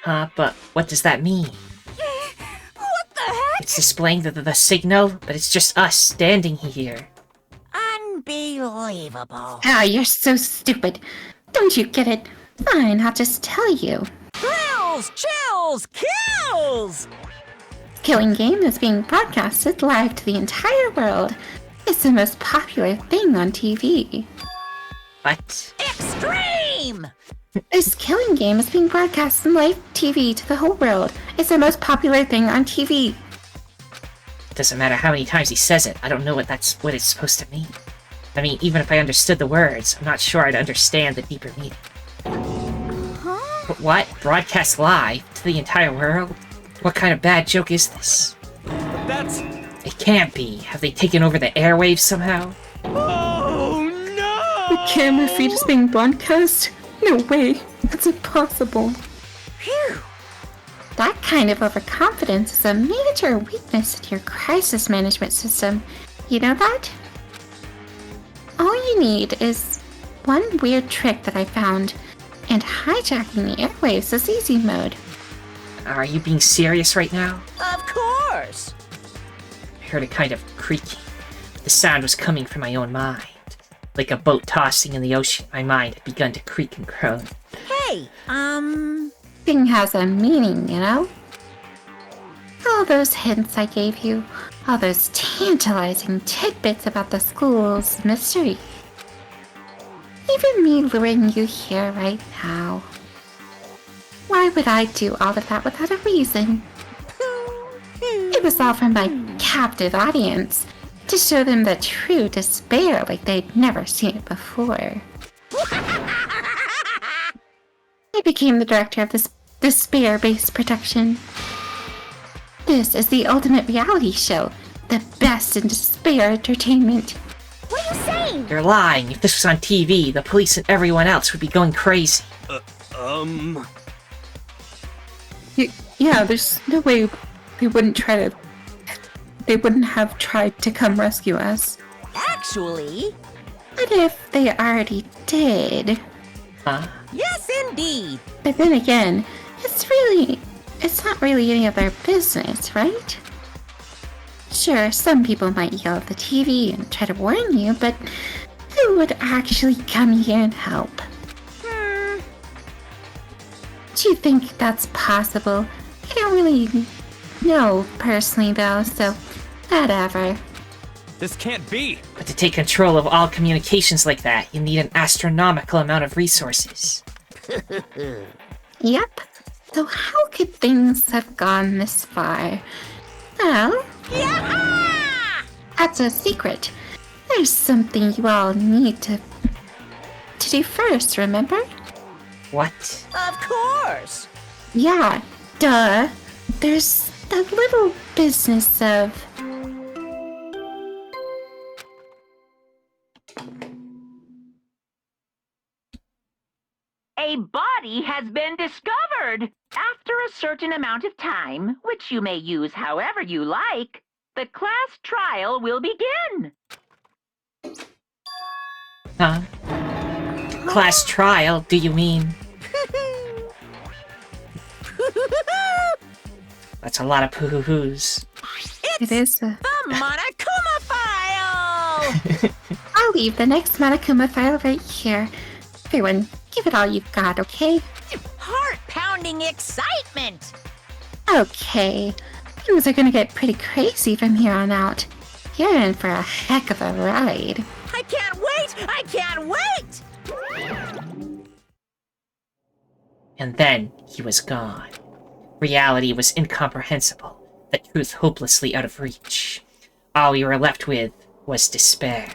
But what does that mean? What the heck? It's displaying the signal, but it's just us standing here. Unbelievable. Ah, you're so stupid. Don't you get it? Fine, I'll just tell you. Thrills, chills, kills! Killing Game is being broadcasted live to the entire world. It's the most popular thing on TV. What? Extreme! This Killing Game is being broadcast on live TV to the whole world. It's the most popular thing on TV. Doesn't matter how many times he says it, I don't know what it's supposed to mean. I mean, even if I understood the words, I'm not sure I'd understand the deeper meaning. But what? Broadcast live to the entire world? What kind of bad joke is this? But that's... It can't be. Have they taken over the airwaves somehow? Oh no! The camera feed is being broadcast? No way. That's impossible. Phew! That kind of overconfidence is a major weakness in your crisis management system. You know that? All you need is one weird trick that I found, and hijacking the airwaves is easy mode. Are you being serious right now? Of course! I heard a kind of creaking. The sound was coming from my own mind. Like a boat tossing in the ocean, my mind had begun to creak and groan. Hey, Thing has a meaning, you know? All those hints I gave you, all those tantalizing tidbits about the school's mystery. Even me luring you here right now. Why would I do all of that without a reason? It was all for my captive audience, to show them the true despair like they'd never seen it before. I became the director of this despair-based production. This is the ultimate reality show, the best in despair entertainment. What are you saying? You're lying. If this was on TV, the police and everyone else would be going crazy. Yeah, there's no way they wouldn't have tried to come rescue us. actually, What if they already did? Huh? yes indeed. But then again, it's not really any of their business, right? Sure, some people might yell at the TV and try to warn you, but who would actually come here and help? Do you think that's possible? I don't really know personally though, so whatever. This can't be! But to take control of all communications like that, you need an astronomical amount of resources. Yep. So how could things have gone this far? Well, that's a secret. There's something you all need to do first, remember? What? Of course. Yeah, duh. There's the little business of... A body has been discovered! After a certain amount of time, which you may use however you like, the class trial will begin. Huh? Class trial, do you mean? That's a lot of poo-hoo-hoos. It is The Monokuma file! I'll leave the next Monokuma file right here. Everyone, give it all you've got, okay? Heart-pounding excitement! Okay. Things are gonna get pretty crazy from here on out. You're in for a heck of a ride. I can't wait! I can't wait! And then he was gone. Reality was incomprehensible, the truth hopelessly out of reach. All we were left with was despair.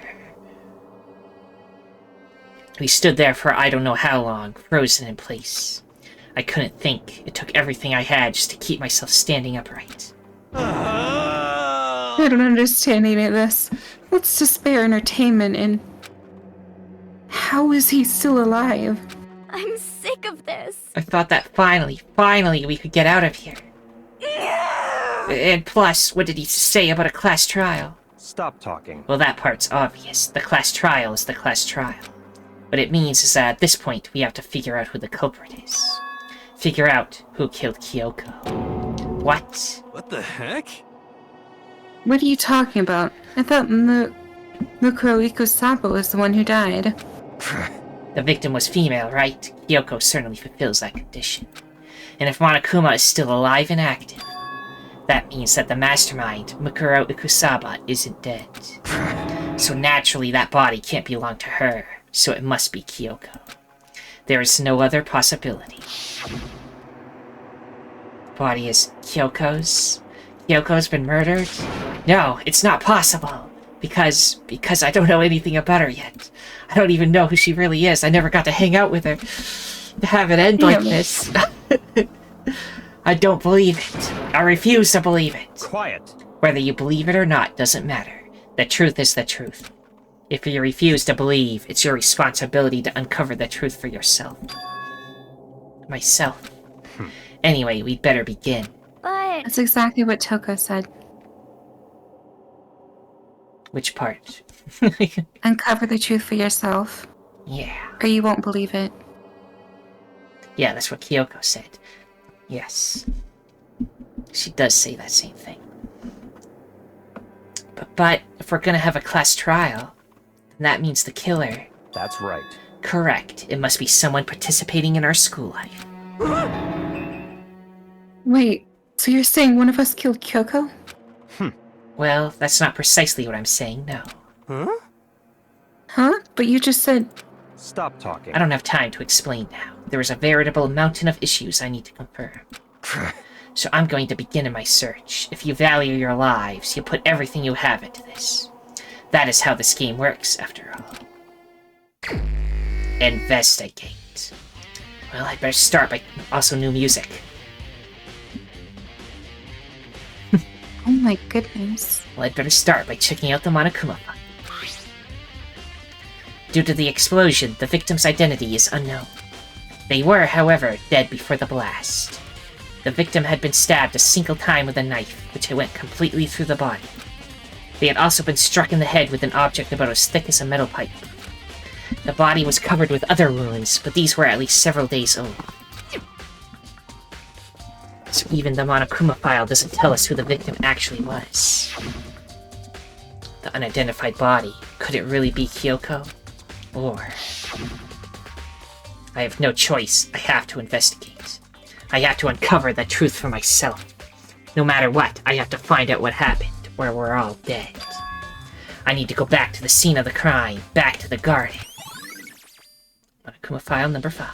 We stood there for I don't know how long, frozen in place. I couldn't think. It took everything I had just to keep myself standing upright. I don't understand any of this. What's despair entertainment and how is he still alive? I'm sick of this. I thought that finally we could get out of here. And plus, what did he say about a class trial? Stop talking. Well, that part's obvious. The class trial is the class trial. What it means is that at this point, we have to figure out who the culprit is. Figure out who killed Kyoko. What? What the heck? What are you talking about? I thought Mukuro Ikusaba was the one who died. The victim was female, right? Kyoko certainly fulfills that condition. And if Monokuma is still alive and active, that means that the mastermind, Mukuro Ikusaba, isn't dead. So naturally that body can't belong to her, so it must be Kyoko. There is no other possibility. The body is Kyoko's? Kyoko's been murdered? No, it's not possible. Because I don't know anything about her yet. I don't even know who she really is. I never got to hang out with her. To have it end like this. I don't believe it. I refuse to believe it. Quiet. Whether you believe it or not doesn't matter. The truth is the truth. If you refuse to believe, it's your responsibility to uncover the truth for yourself. Myself. Anyway, we'd better begin. But That's exactly what Toko said. Which part? Uncover the truth for yourself, Yeah. or you won't believe it. Yeah, that's what Kyoko said. Yes. She does say that same thing. But if we're gonna have a class trial, then that means the killer. That's right. Correct. It must be someone participating in our school life. Wait, so you're saying one of us killed Kyoko? Well, that's not precisely what I'm saying, no. Huh? Huh? But you just said... Stop talking. I don't have time to explain now. There is a veritable mountain of issues I need to confirm. So I'm going to begin in my search. If you value your lives, you put everything you have into this. That is how this game works, after all. Investigate. Well, I'd better start by... Also, new music. Oh my goodness. Well, I'd better start by checking out the Monokuma file. Due to the explosion, the victim's identity is unknown. They were, however, dead before the blast. The victim had been stabbed a single time with a knife, which went completely through the body. They had also been struck in the head with an object about as thick as a metal pipe. The body was covered with other wounds, but these were at least several days old. So even the Monokuma file doesn't tell us who the victim actually was. The unidentified body, could it really be Kyoko? Or... I have no choice. I have to investigate. I have to uncover the truth for myself. No matter what, I have to find out what happened, or we're all dead. I need to go back to the scene of the crime, back to the garden. Monokuma file number 5.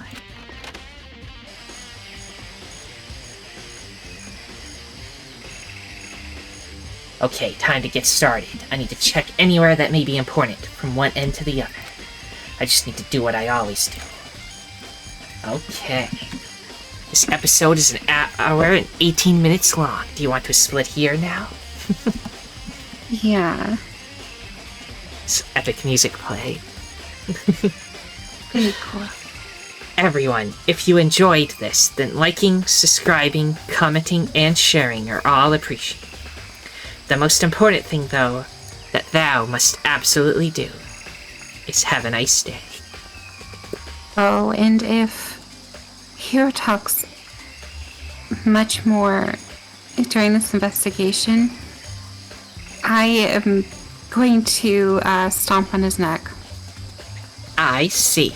Okay, time to get started. I need to check anywhere that may be important, from one end to the other. I just need to do what I always do. Okay. This episode is an hour and 18 minutes long. Do you want to split here now? Yeah. It's epic music play. Pretty cool. Everyone, if you enjoyed this, then liking, subscribing, commenting, and sharing are all appreciated. The most important thing, though, that thou must absolutely do is have a nice day. Oh, and if Hero talks much more during this investigation, I am going to stomp on his neck. I see.